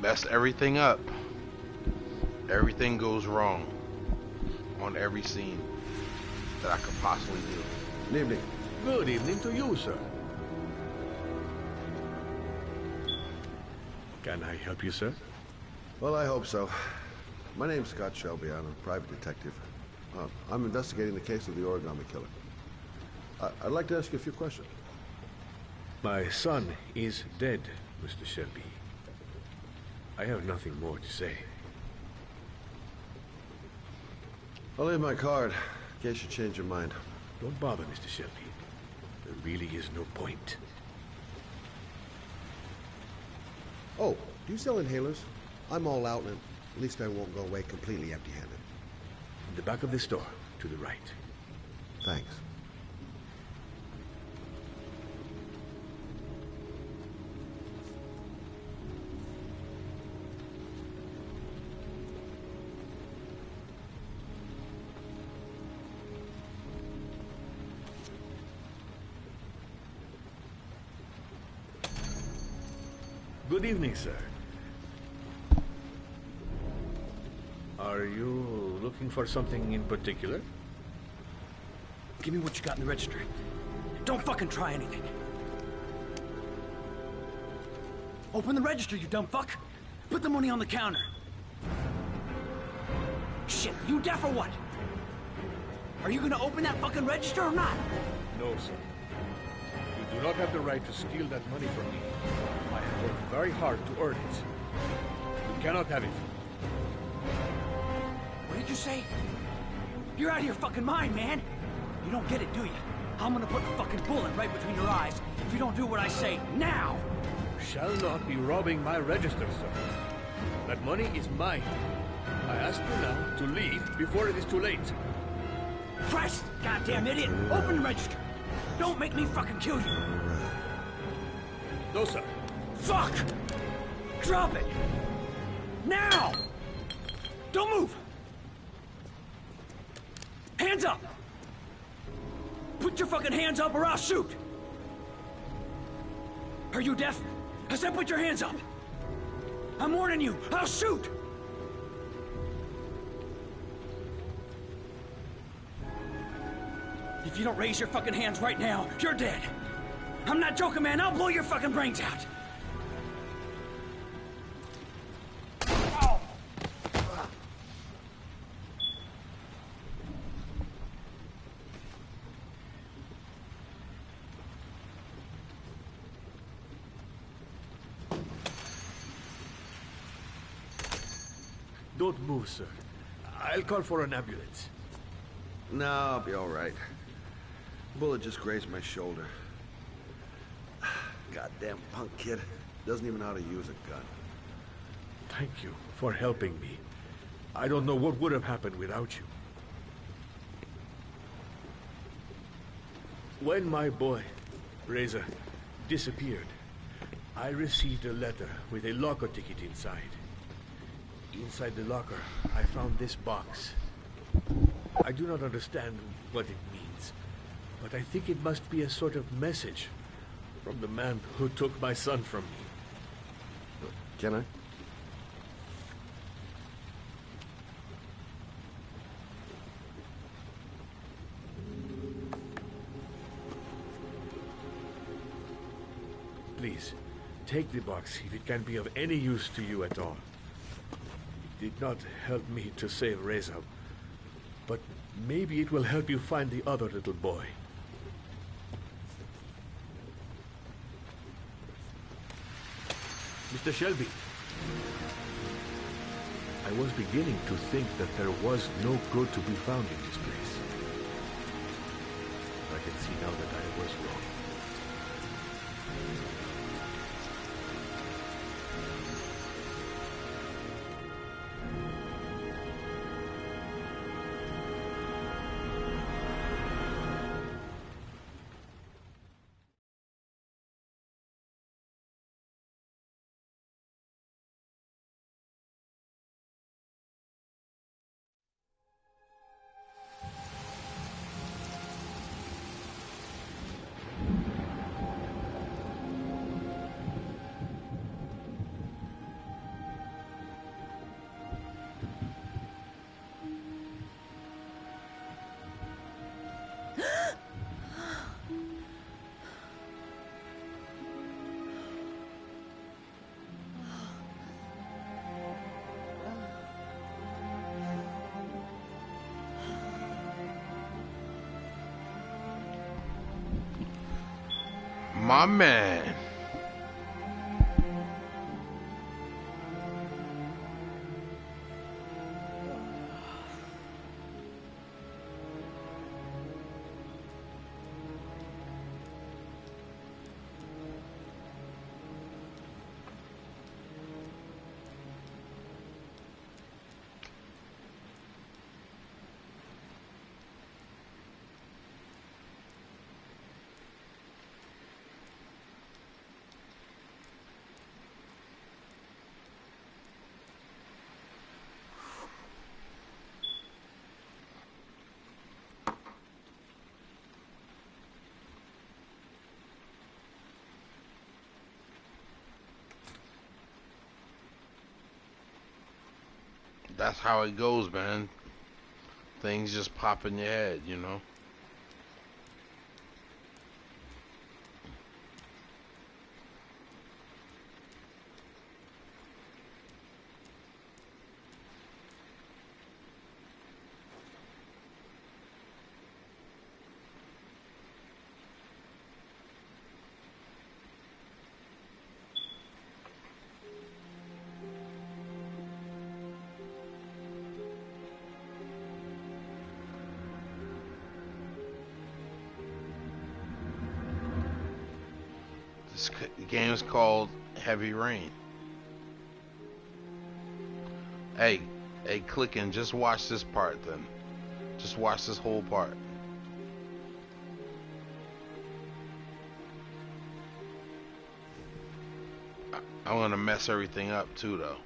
Messed everything up. Everything goes wrong on every scene that I could possibly do. Good evening. Good evening to you, sir. Can I help you, sir? Well, I hope so. My name's Scott Shelby. I'm a private detective. I'm investigating the case of the origami killer. I'd like to ask you a few questions. My son is dead, Mr. Shelby. I have nothing more to say. I'll leave my card in case you change your mind. Don't bother, Mr. Shelby. There really is no point. Oh, do you sell inhalers? I'm all out, and at least I won't go away completely empty-handed. In the back of the store, to the right. Thanks. Good evening, sir. Are you looking for something in particular? Give me what you got in the register. Don't fucking try anything. Open the register, you dumb fuck. Put the money on the counter. Shit, you deaf or what? Are you gonna open that fucking register or not? No, sir. You do not have the right to steal that money from me. I have worked very hard to earn it. You cannot have it. What did you say? You're out of your fucking mind, man. You don't get it, do you? I'm gonna put a fucking bullet right between your eyes if you don't do what I say now. You shall not be robbing my register, sir. That money is mine. I ask you now to leave before it is too late. Christ, goddamn idiot! Open the register. Don't make me fucking kill you. No, sir. Fuck! Drop it! Now! Don't move! Hands up! Put your fucking hands up or I'll shoot! Are you deaf? I said put your hands up! I'm warning you, I'll shoot! If you don't raise your fucking hands right now, you're dead! I'm not joking, man, I'll blow your fucking brains out! Don't move, sir. I'll call for an ambulance. No, I'll be all right. Bullet just grazed my shoulder. Goddamn punk kid. Doesn't even know how to use a gun. Thank you for helping me. I don't know what would have happened without you. When my boy, Reza, disappeared, I received a letter with a locker ticket inside. Inside the locker, I found this box. I do not understand what it means, but I think it must be a sort of message from the man who took my son from me. Can I? Please, take the box if it can be of any use to you at all. It did not help me to save Reza, but maybe it will help you find the other little boy. Mr. Shelby, I was beginning to think that there was no good to be found in this place. I can see now that I was wrong. My man. that's how it goes, man. Things just pop in your head, you know. This game is called Heavy Rain. Hey, Kickin, just watch this part then. Just watch this whole part. I'm gonna mess everything up too, though.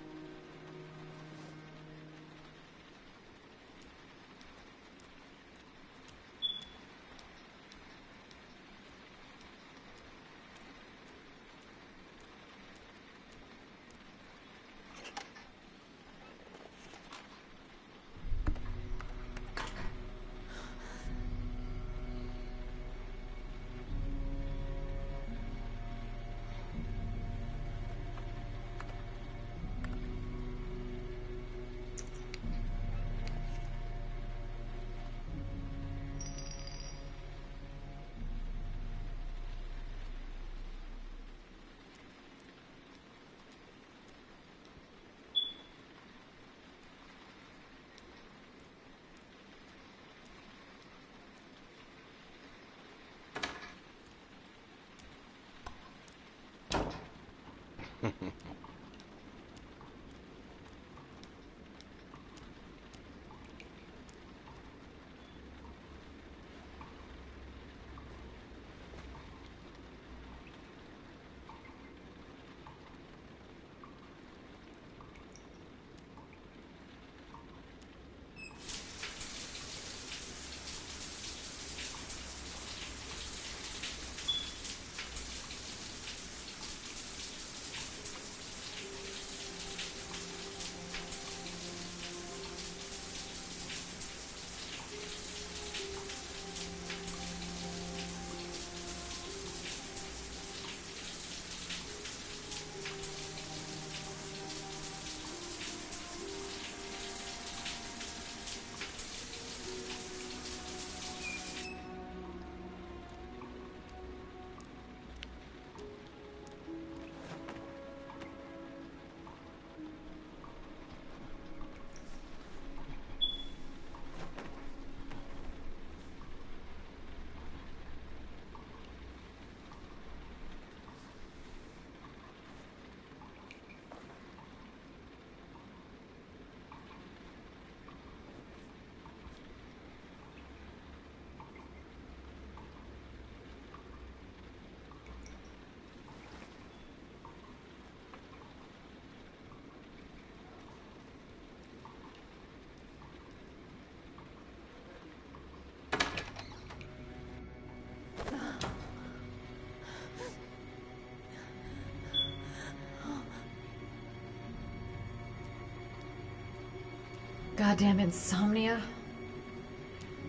Goddamn insomnia.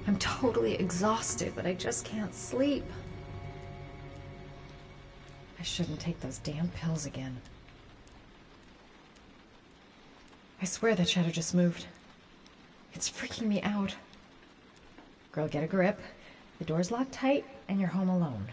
I'm totally exhausted, but I just can't sleep. I shouldn't take those damn pills again. I swear that shadow just moved. It's freaking me out. Girl, get a grip. The door's locked tight, and you're home alone.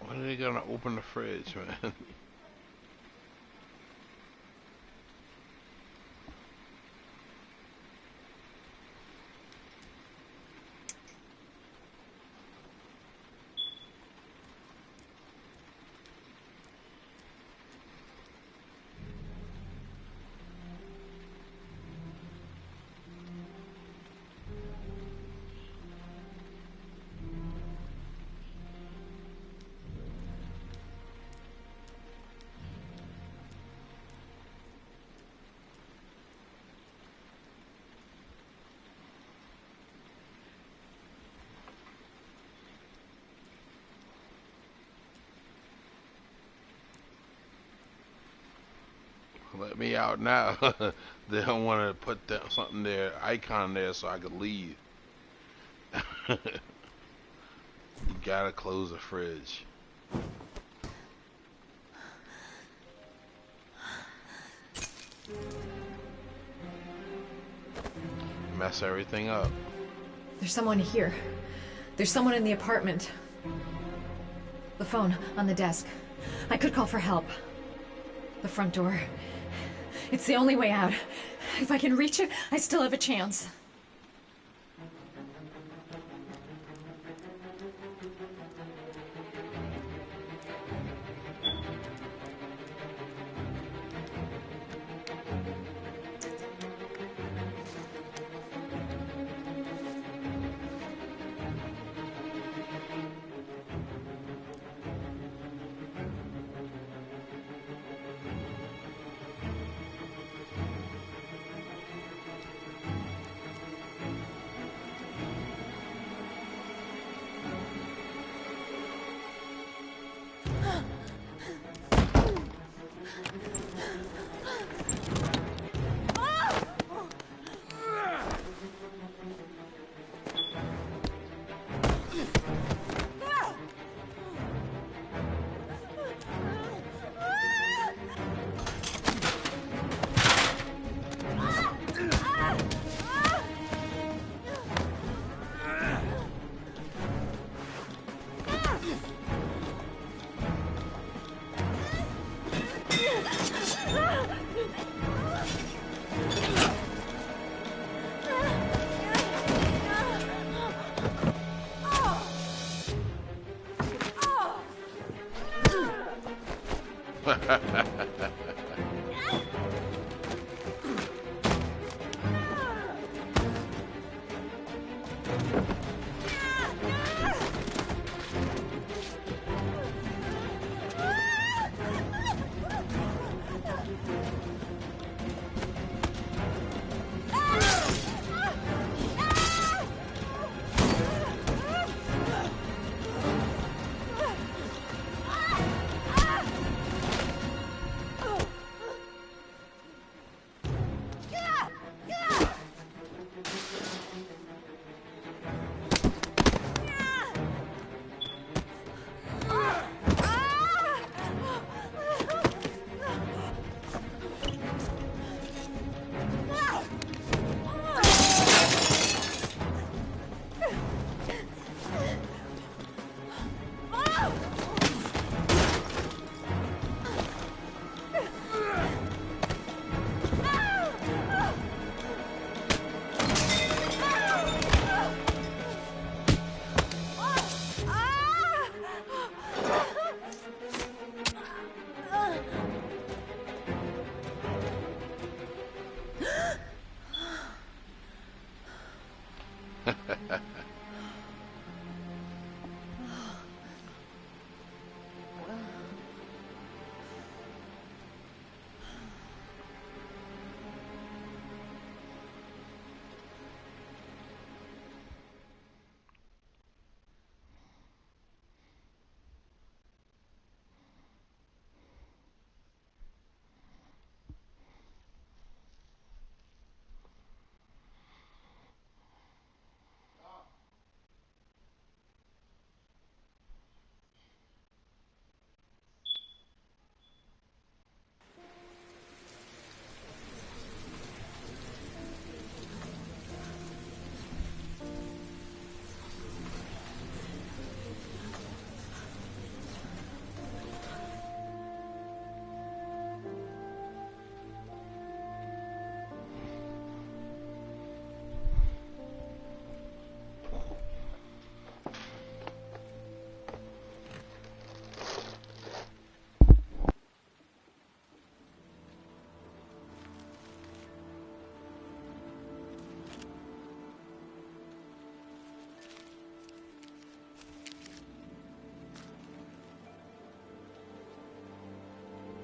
When are they gonna open the fridge, man? Let me out now. They don't want to put something there, icon there, so I could leave. You gotta close the fridge. Mess everything up. There's someone here. There's someone in the apartment. The phone on the desk. I could call for help. The front door. It's the only way out. If I can reach it, I still have a chance.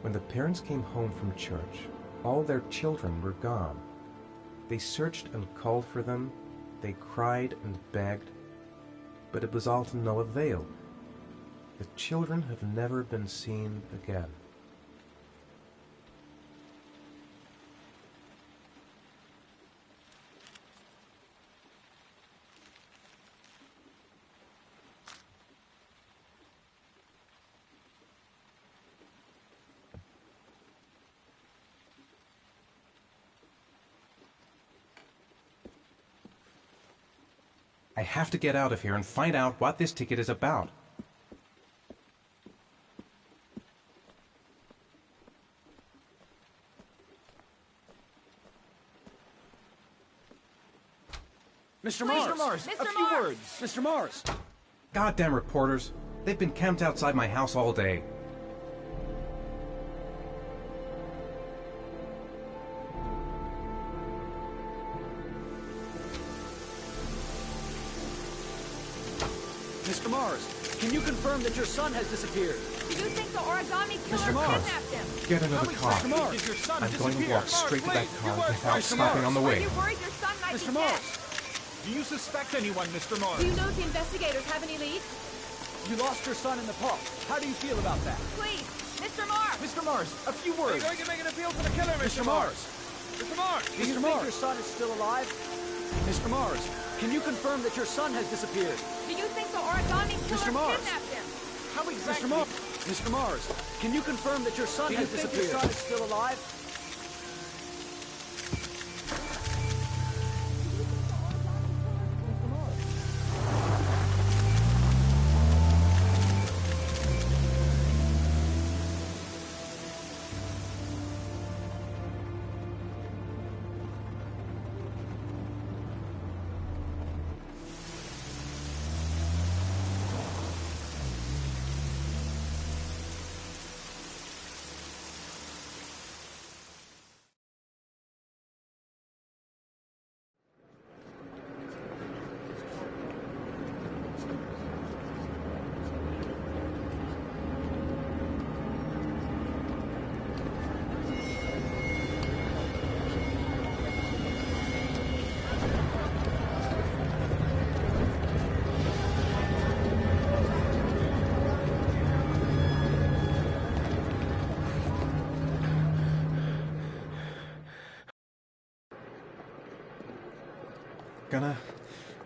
When the parents came home from church, all their children were gone. They searched and called for them, they cried and begged, but it was all to no avail. The children have never been seen again. I have to get out of here and find out what this ticket is about. Mr. Mars! A few words! Mr. Mars! Goddamn reporters. They've been camped outside my house all day. Mr. Mars, can you confirm that your son has disappeared? Do you think the origami killer Mr. Mars, kidnapped him? Get into the car. Mr. Mars, did your son I'm going to disappear? walk straight to that car without Mr. stopping on the Are way. you worried your son might Mr. be Mars, dead? do you suspect anyone, Mr. Mars? Do you know if the investigators have any leads? You lost your son in the park. How do you feel about that? Please, Mr. Mars! Mr. Mars, a few words. Are you going to make an appeal to the killer, Mr. Mars? Mr. Mars! Do you think your son is still alive? Mr. Mars, can you confirm that your son has disappeared? Do you think the origami killer Mr. Mars. kidnapped him? How exactly? Mr. Mars, can you confirm that your son has disappeared? Do you think your son is still alive?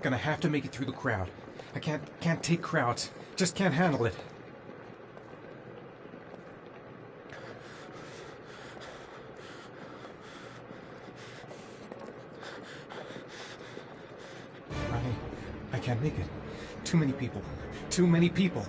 Gonna have to make it through the crowd. I can't take crowds. Just can't handle it. I can't make it. Too many people. Too many people.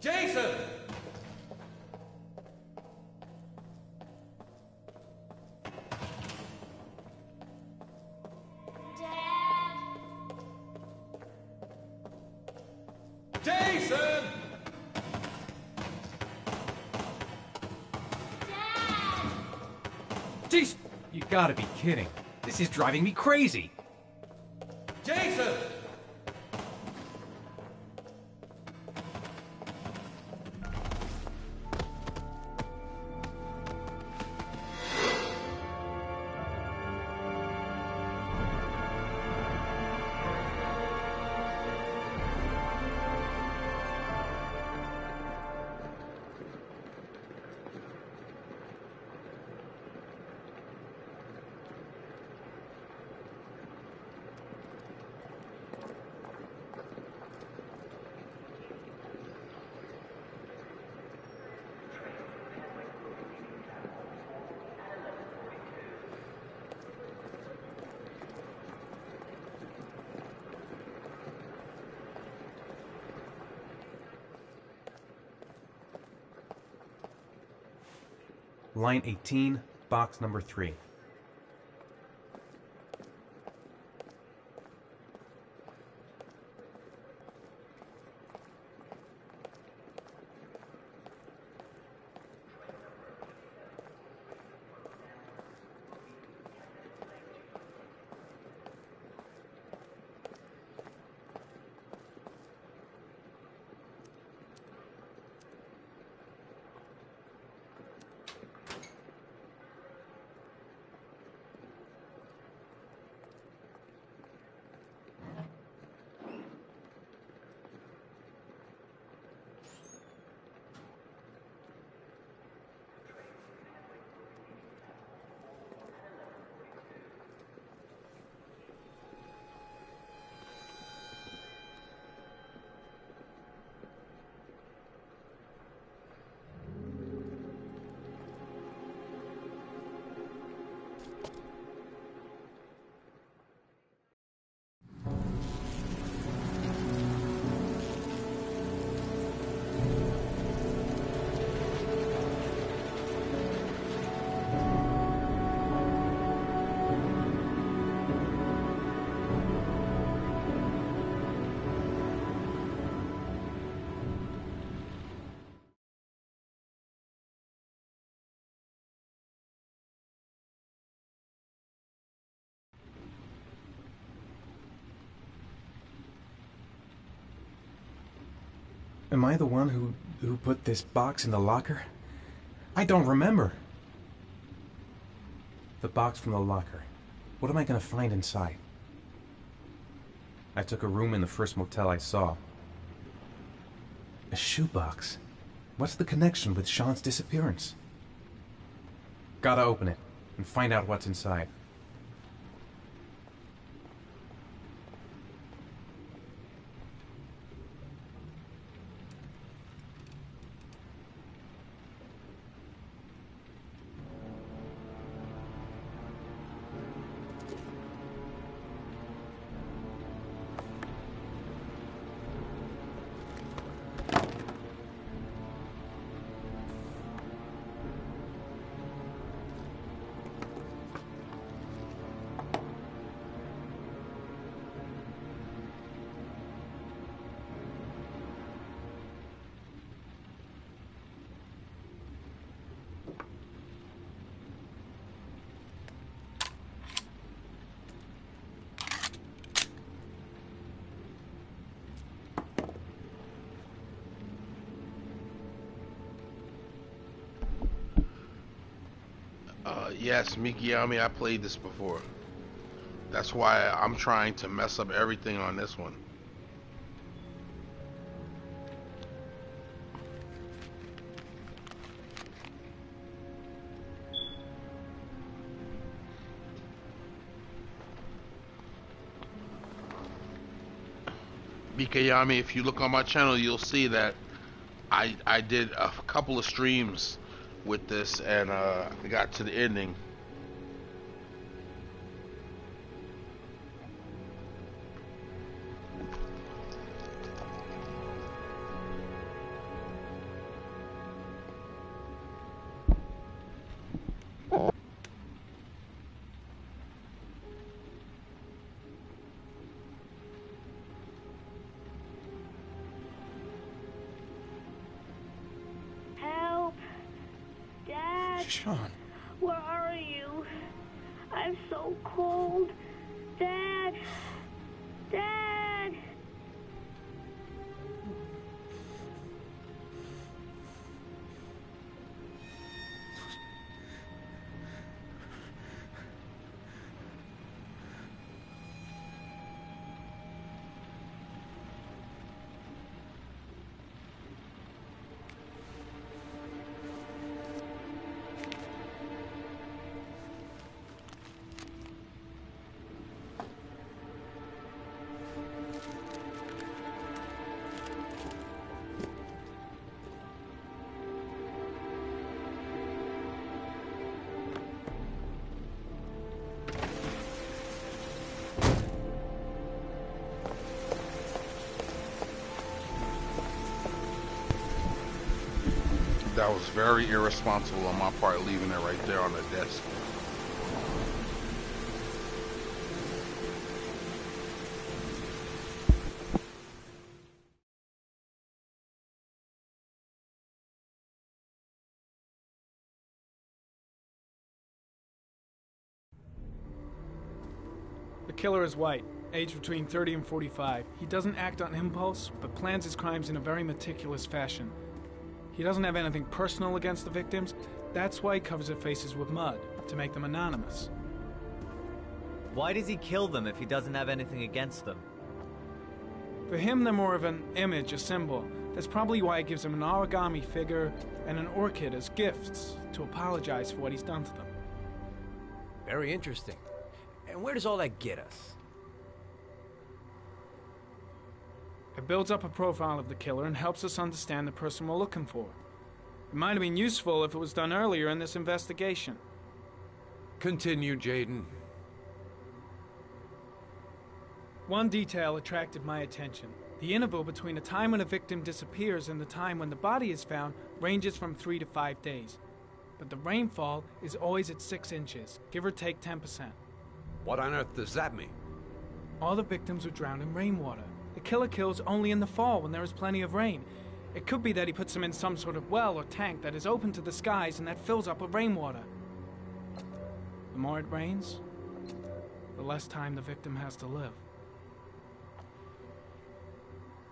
Jason! Jason! Jeez, you gotta be kidding. This is driving me crazy. Jason! Line 18, box number 3. Am I the one who put this box in the locker? I don't remember. The box from the locker. What am I going to find inside? I took a room in the first motel I saw. A shoebox. What's the connection with Sean's disappearance? Gotta open it and find out what's inside. Yes, Mikiyami, I played this before. That's why I'm trying to mess up everything on this one. Mikiyami, if you look on my channel, you'll see that I did a couple of streams with this, and I got to the ending. Sean. Where are you? I'm so cold. Dad! Dad! That was very irresponsible on my part, leaving it right there on the desk. The killer is white, aged between 30 and 45. He doesn't act on impulse, but plans his crimes in a very meticulous fashion. He doesn't have anything personal against the victims. That's why he covers their faces with mud, to make them anonymous. Why does he kill them if he doesn't have anything against them? For him, they're more of an image, a symbol. That's probably why he gives them an origami figure and an orchid as gifts to apologize for what he's done to them. Very interesting. And where does all that get us? It builds up a profile of the killer and helps us understand the person we're looking for. It might have been useful if it was done earlier in this investigation. Continue, Jaden. One detail attracted my attention. The interval between the time when a victim disappears and the time when the body is found ranges from 3 to 5 days. But the rainfall is always at 6 inches, give or take 10%. What on earth does that mean? All the victims were drowned in rainwater. The killer kills only in the fall when there is plenty of rain. It could be that he puts them in some sort of well or tank that is open to the skies and that fills up with rainwater. The more it rains, the less time the victim has to live.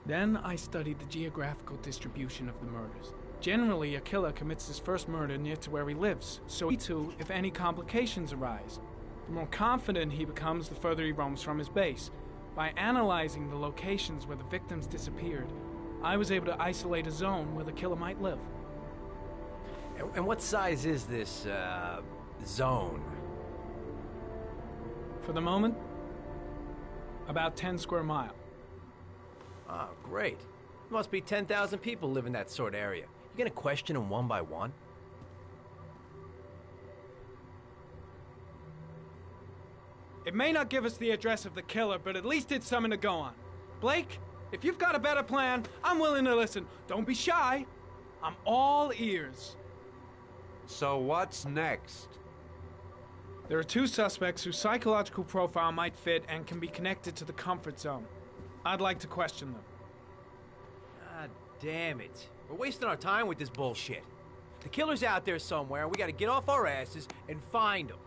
Then I studied the geographical distribution of the murders. Generally, a killer commits his first murder near to where he lives, so he too, if any complications arise. The more confident he becomes, the further he roams from his base. By analyzing the locations where the victims disappeared, I was able to isolate a zone where the killer might live. And what size is this, zone? For the moment, about 10 square miles. Oh, great. There must be 10,000 people live in that sort of area. You gonna question them one by one? It may not give us the address of the killer, but at least it's something to go on. Blake, if you've got a better plan, I'm willing to listen. Don't be shy. I'm all ears. So what's next? There are 2 suspects whose psychological profile might fit and can be connected to the comfort zone. I'd like to question them. God damn it. We're wasting our time with this bullshit. The killer's out there somewhere, and we gotta get off our asses and find him.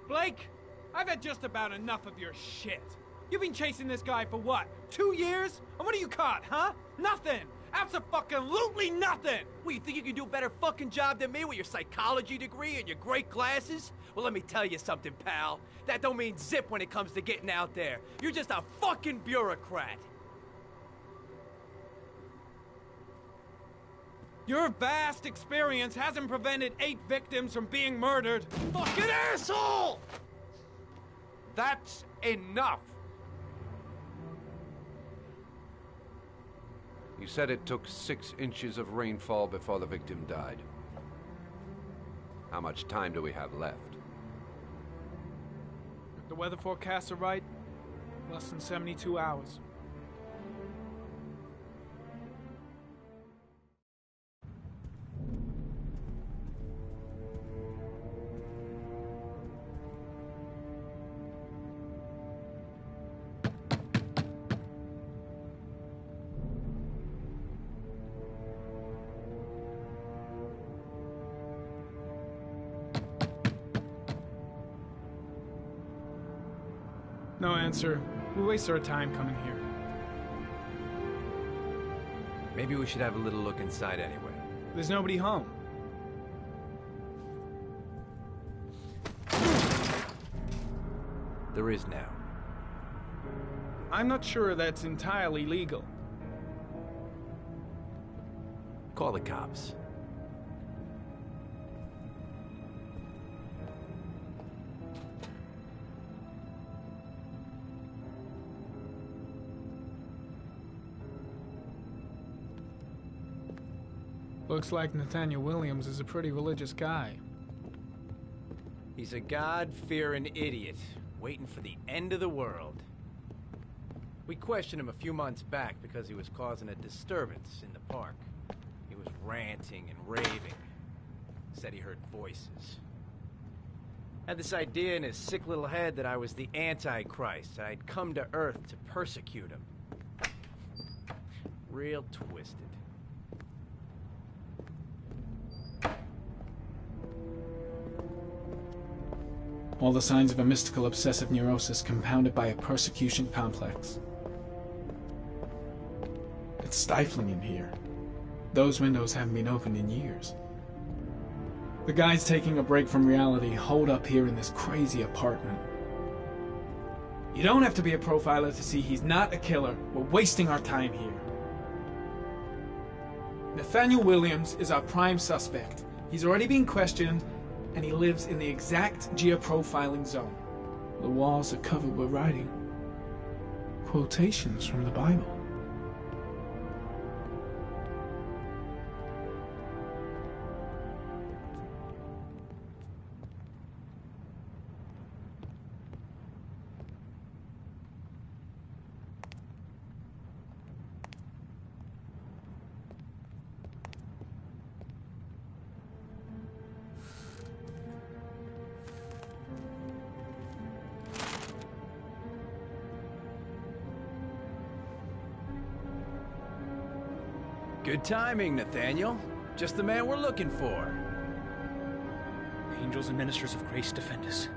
Blake, I've had just about enough of your shit. You've been chasing this guy for what, 2 years? And what are you caught, huh? Nothing! Abso-fucking-lutely nothing! What, you think you can do a better fucking job than me with your psychology degree and your great glasses? Well, let me tell you something, pal. That don't mean zip when it comes to getting out there. You're just a fucking bureaucrat. Your vast experience hasn't prevented 8 victims from being murdered. Fucking asshole! That's enough! You said it took 6 inches of rainfall before the victim died. How much time do we have left? If the weather forecasts are right, less than 72 hours. No answer. We waste our time coming here. Maybe we should have a little look inside anyway. There's nobody home. There is now. I'm not sure that's entirely legal. Call the cops. Looks like Nathaniel Williams is a pretty religious guy. He's a God-fearing idiot, waiting for the end of the world. We questioned him a few months back because he was causing a disturbance in the park. He was ranting and raving. Said he heard voices. Had this idea in his sick little head that I was the Antichrist. I'd come to Earth to persecute him. Real twisted. All the signs of a mystical obsessive neurosis compounded by a persecution complex. It's stifling in here. Those windows haven't been opened in years. The guys taking a break from reality holed up here in this crazy apartment. You don't have to be a profiler to see he's not a killer. We're wasting our time here. Nathaniel Williams is our prime suspect. He's already been questioned, and he lives in the exact geoprofiling zone. The walls are covered with writing. Quotations from the Bible. Good timing, Nathaniel. Just the man we're looking for. Angels and ministers of grace defend us.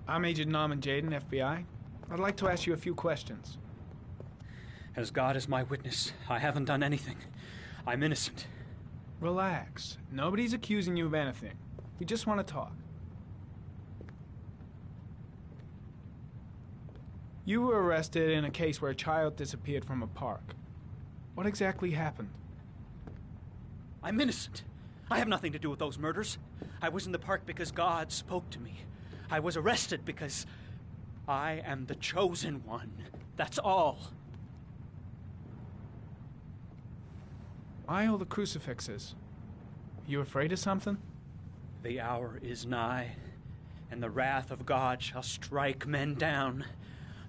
I'm Agent Norman Jaden, FBI. I'd like to ask you a few questions. As God is my witness, I haven't done anything. I'm innocent. Relax. Nobody's accusing you of anything. We just want to talk. You were arrested in a case where a child disappeared from a park. What exactly happened? I'm innocent. I have nothing to do with those murders. I was in the park because God spoke to me. I was arrested because I am the chosen one. That's all. Why all the crucifixes? You afraid of something? The hour is nigh, and the wrath of God shall strike men down.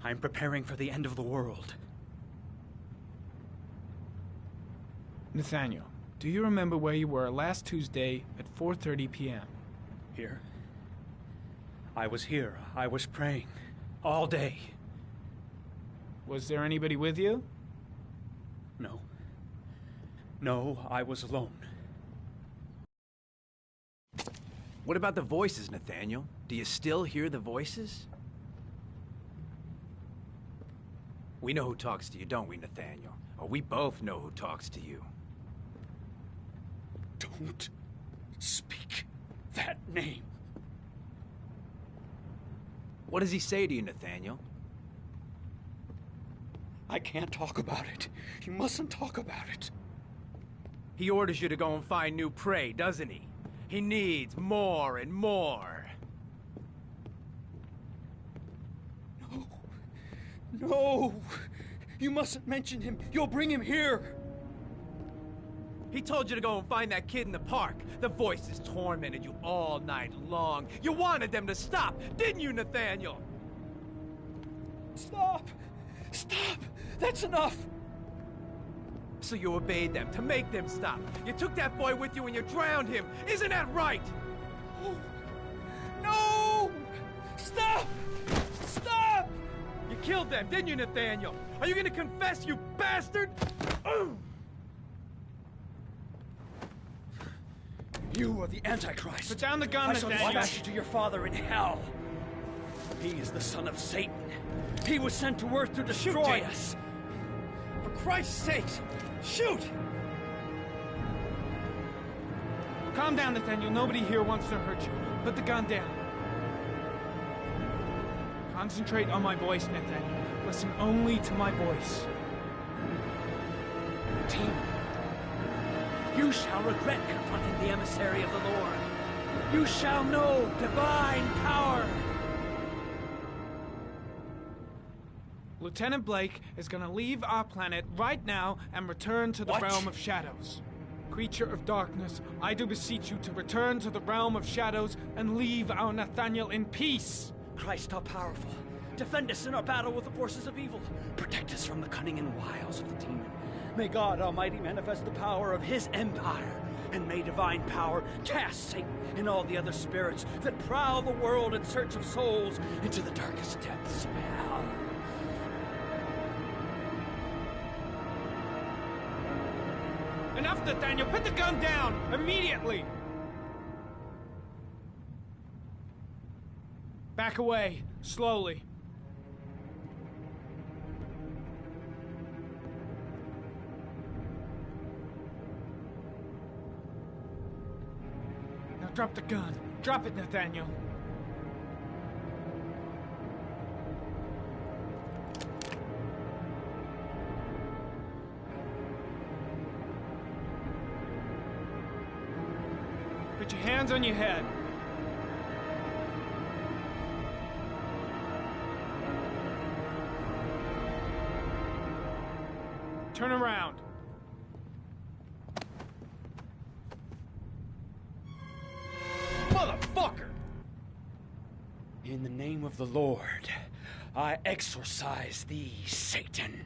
I'm preparing for the end of the world. Nathaniel, do you remember where you were last Tuesday at 4:30 p.m.? Here? I was here. I was praying. All day. Was there anybody with you? No. No, I was alone. What about the voices, Nathaniel? Do you still hear the voices? We know who talks to you, don't we, Nathaniel? Or we both know who talks to you. Don't speak that name. What does he say to you, Nathaniel? I can't talk about it. You mustn't talk about it. He orders you to go and find new prey, doesn't he? He needs more and more. No. No! You mustn't mention him. You'll bring him here. He told you to go and find that kid in the park. The voices tormented you all night long. You wanted them to stop, didn't you, Nathaniel? Stop! Stop! That's enough! So you obeyed them to make them stop. You took that boy with you and you drowned him. Isn't that right? Oh. No! Stop! Stop! You killed them, didn't you, Nathaniel? Are you gonna confess, you bastard? You are the Antichrist. Put down the gun, I shall Nathaniel. dispatch you to your father in hell. He is the son of Satan. He was sent to Earth to destroy us. For Christ's sake, shoot! Calm down, Nathaniel. Nobody here wants to hurt you. Put the gun down. Concentrate on my voice, Nathaniel. Listen only to my voice. Team, you shall regret confronting the emissary of the Lord. You shall know divine power. Lieutenant Blake is gonna leave our planet right now and return to the realm of shadows. Creature of darkness, I do beseech you to return to the realm of shadows and leave our Nathaniel in peace. Christ, all powerful, defend us in our battle with the forces of evil. Protect us from the cunning and wiles of the demon. May God Almighty manifest the power of His empire, and may divine power cast Satan and all the other spirits that prowl the world in search of souls into the darkest depths of hell. Enough, Nathaniel! Put the gun down! Immediately! Back away. Slowly. Now drop the gun. Drop it, Nathaniel. Put your hands on your head. Turn around. Motherfucker! In the name of the Lord, I exorcise thee, Satan.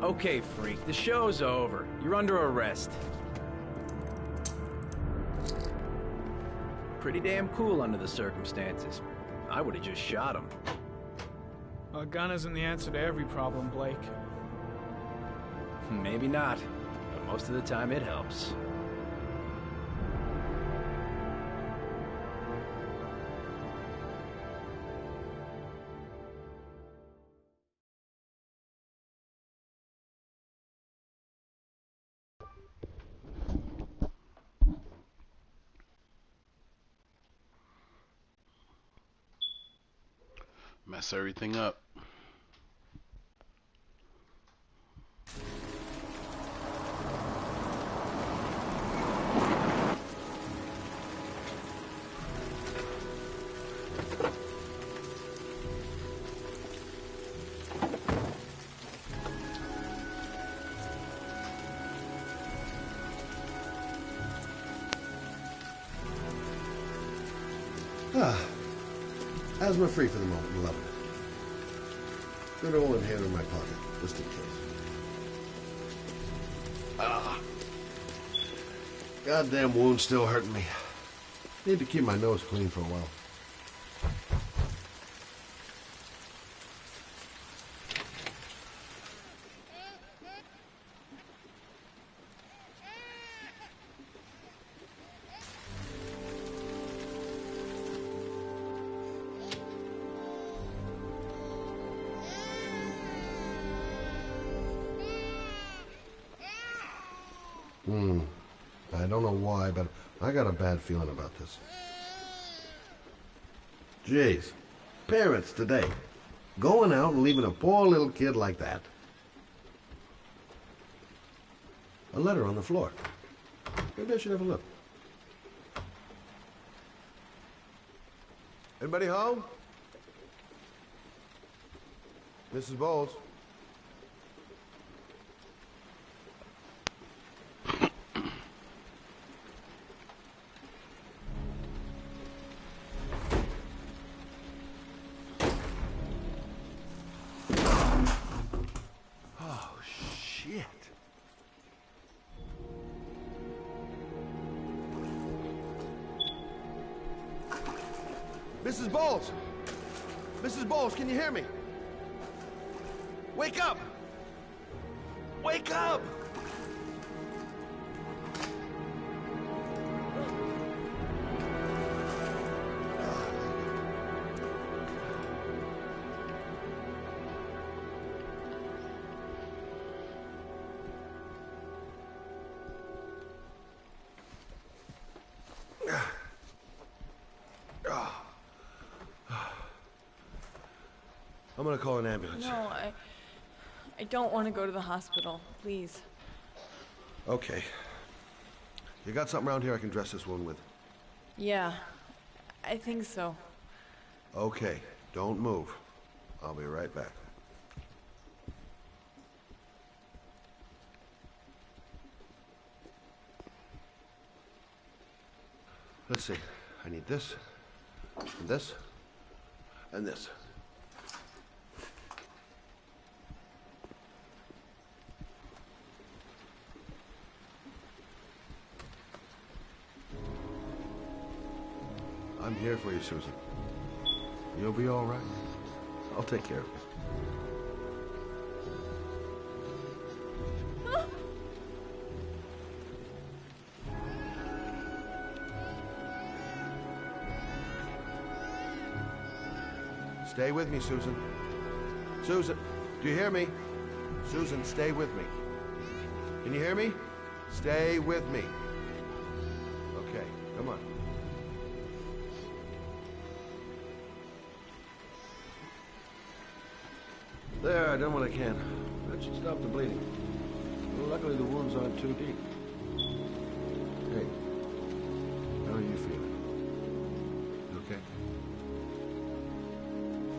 Okay, freak, the show's over. You're under arrest. Pretty damn cool under the circumstances. I would have just shot him. A gun isn't the answer to every problem, Blake. Maybe not, but most of the time it helps. Mess everything up. Asthma free for the moment, beloved. Good old inhaler in my pocket, just in case. Goddamn wound still hurting me. Need to keep my nose clean for a while. I don't know why, but I got a bad feeling about this. Jeez. Parents today. Going out and leaving a poor little kid like that. A letter on the floor. Maybe I should have a look. Anybody home? Mrs. Bowles? Mrs. Bowles! Mrs. Bowles, can you hear me? Wake up! Wake up! I'm gonna call an ambulance. No, I don't want to go to the hospital. Please. Okay. You got something around here I can dress this wound with? Yeah, I think so. Okay, don't move. I'll be right back. Let's see. I need this, and this, and this. I'm here for you, Susan. You'll be all right. I'll take care of you. Stay with me, Susan. Susan, do you hear me? Susan, stay with me. Can you hear me? Stay with me. Okay, come on. There, I done what I can. That should stop the bleeding. Well, luckily the wounds aren't too deep. Hey, how are you feeling? You okay?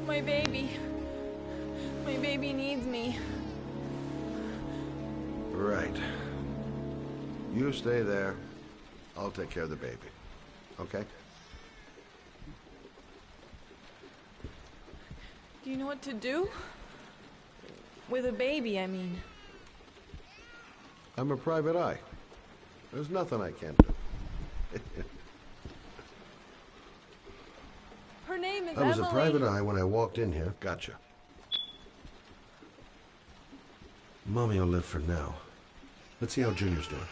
My baby. My baby needs me. Right. You stay there. I'll take care of the baby. Okay? Do you know what to do? With a baby, I mean. I'm a private eye. There's nothing I can't do. Her name is I was Emily. a private eye when I walked in here. Gotcha. Mommy will live for now. Let's see how Junior's doing.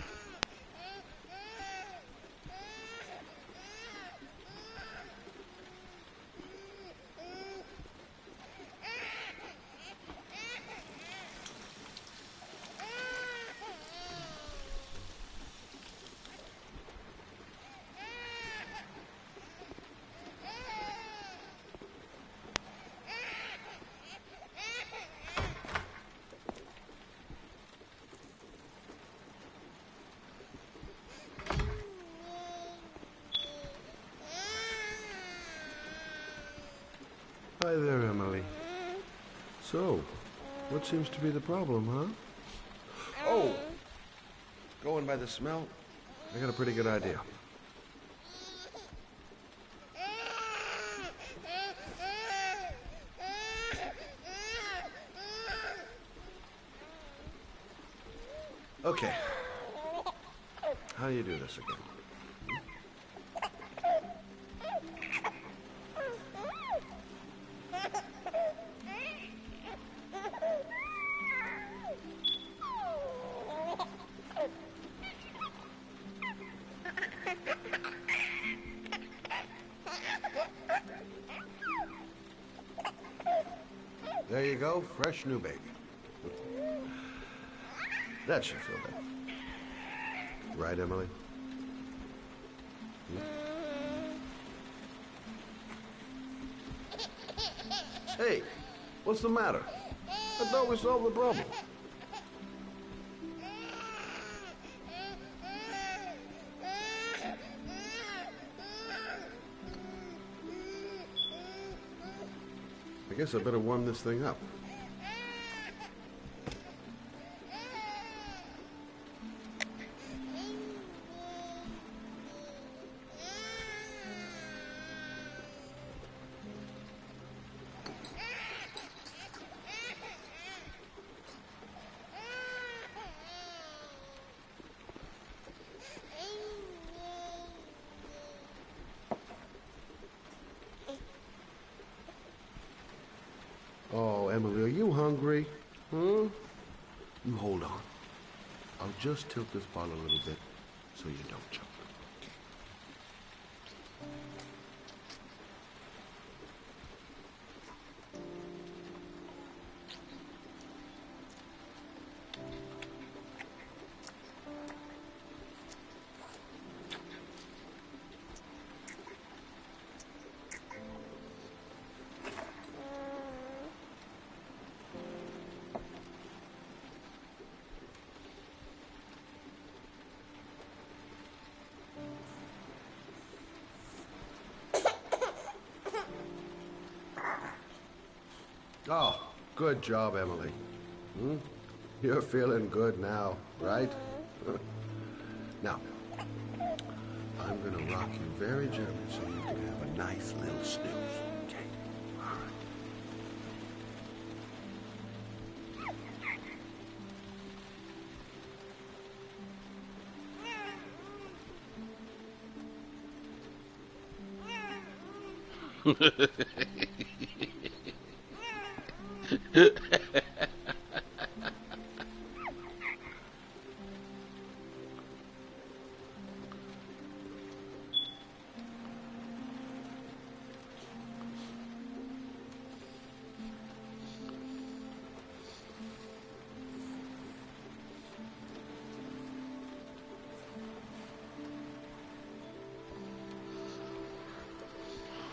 Hi there, Emily. So, what seems to be the problem, huh? Oh! Going by the smell, I got a pretty good idea. Okay. How do you do this again? There you go, fresh new baby. That should feel better. Right, Emily? Hey, what's the matter? I thought we solved the problem. I guess I better warm this thing up. Oh, Emily, are you hungry? Huh? You hold on. I'll just tilt this bottle a little bit so you don't choke. Oh, good job, Emily. Hmm? You're feeling good now, right? Now, I'm gonna rock you very gently so you can have a nice little snooze. Okay? All right.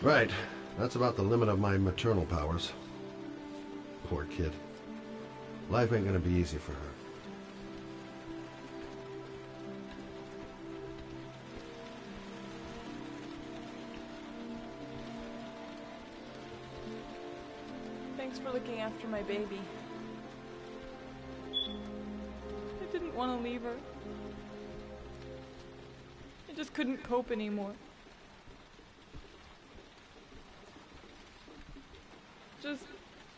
Right. That's about the limit of my maternal powers. Poor kid. Life ain't gonna be easy for her. Thanks for looking after my baby. I didn't want to leave her. I just couldn't cope anymore. Just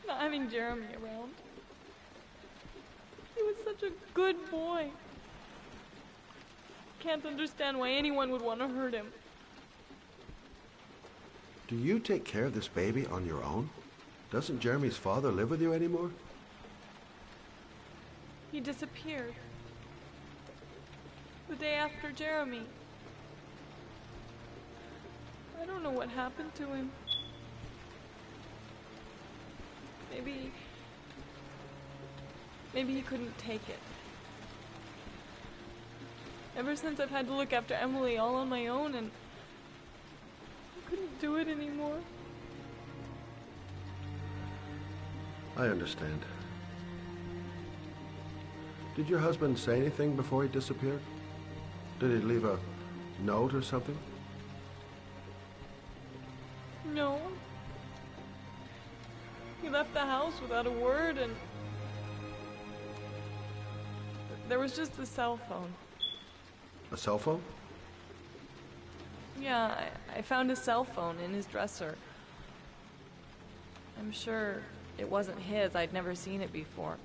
not having Jeremy around. He was such a good boy. Can't understand why anyone would want to hurt him. Do you take care of this baby on your own? Doesn't Jeremy's father live with you anymore? He disappeared. The day after Jeremy. I don't know what happened to him. Maybe he couldn't take it. Ever since I've had to look after Emily all on my own, and I couldn't do it anymore. I understand. Did your husband say anything before he disappeared? Did he leave a note or something? No. He left the house without a word, and there was just the cell phone. A cell phone? Yeah, I found his cell phone in his dresser. I'm sure it wasn't his. I'd never seen it before.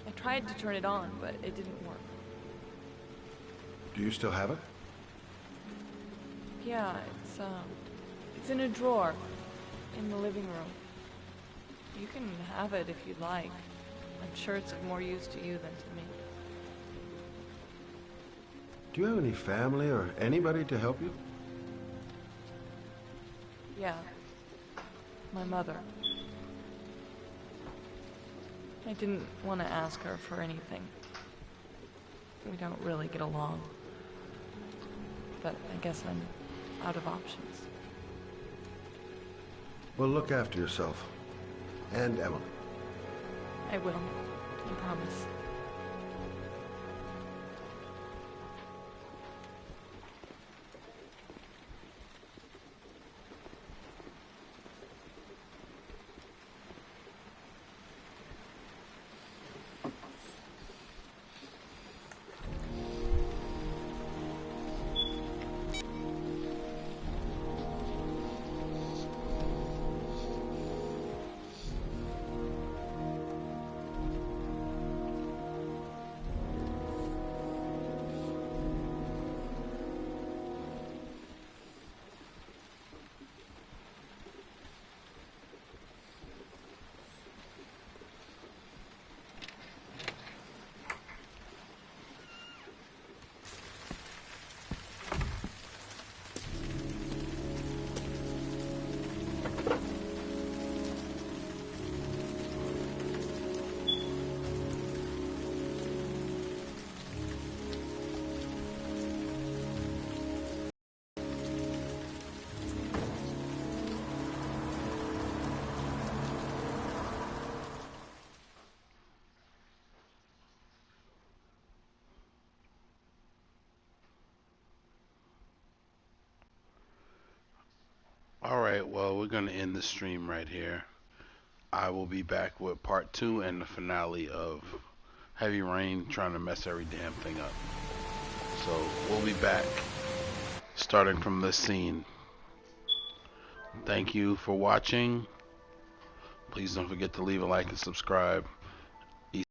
I tried to turn it on, but it didn't work. Do you still have it? Yeah, it's in a drawer in the living room. You can have it if you'd like. I'm sure it's of more use to you than to me. Do you have any family or anybody to help you? Yeah. My mother. I didn't want to ask her for anything. We don't really get along. But I guess I'm out of options. Well, look after yourself. And Emily. I will. I promise. Alright, well, we're going to end the stream right here. I will be back with part 2 and the finale of Heavy Rain trying to mess every damn thing up. So we'll be back starting from this scene. Thank you for watching. Please don't forget to leave a like and subscribe.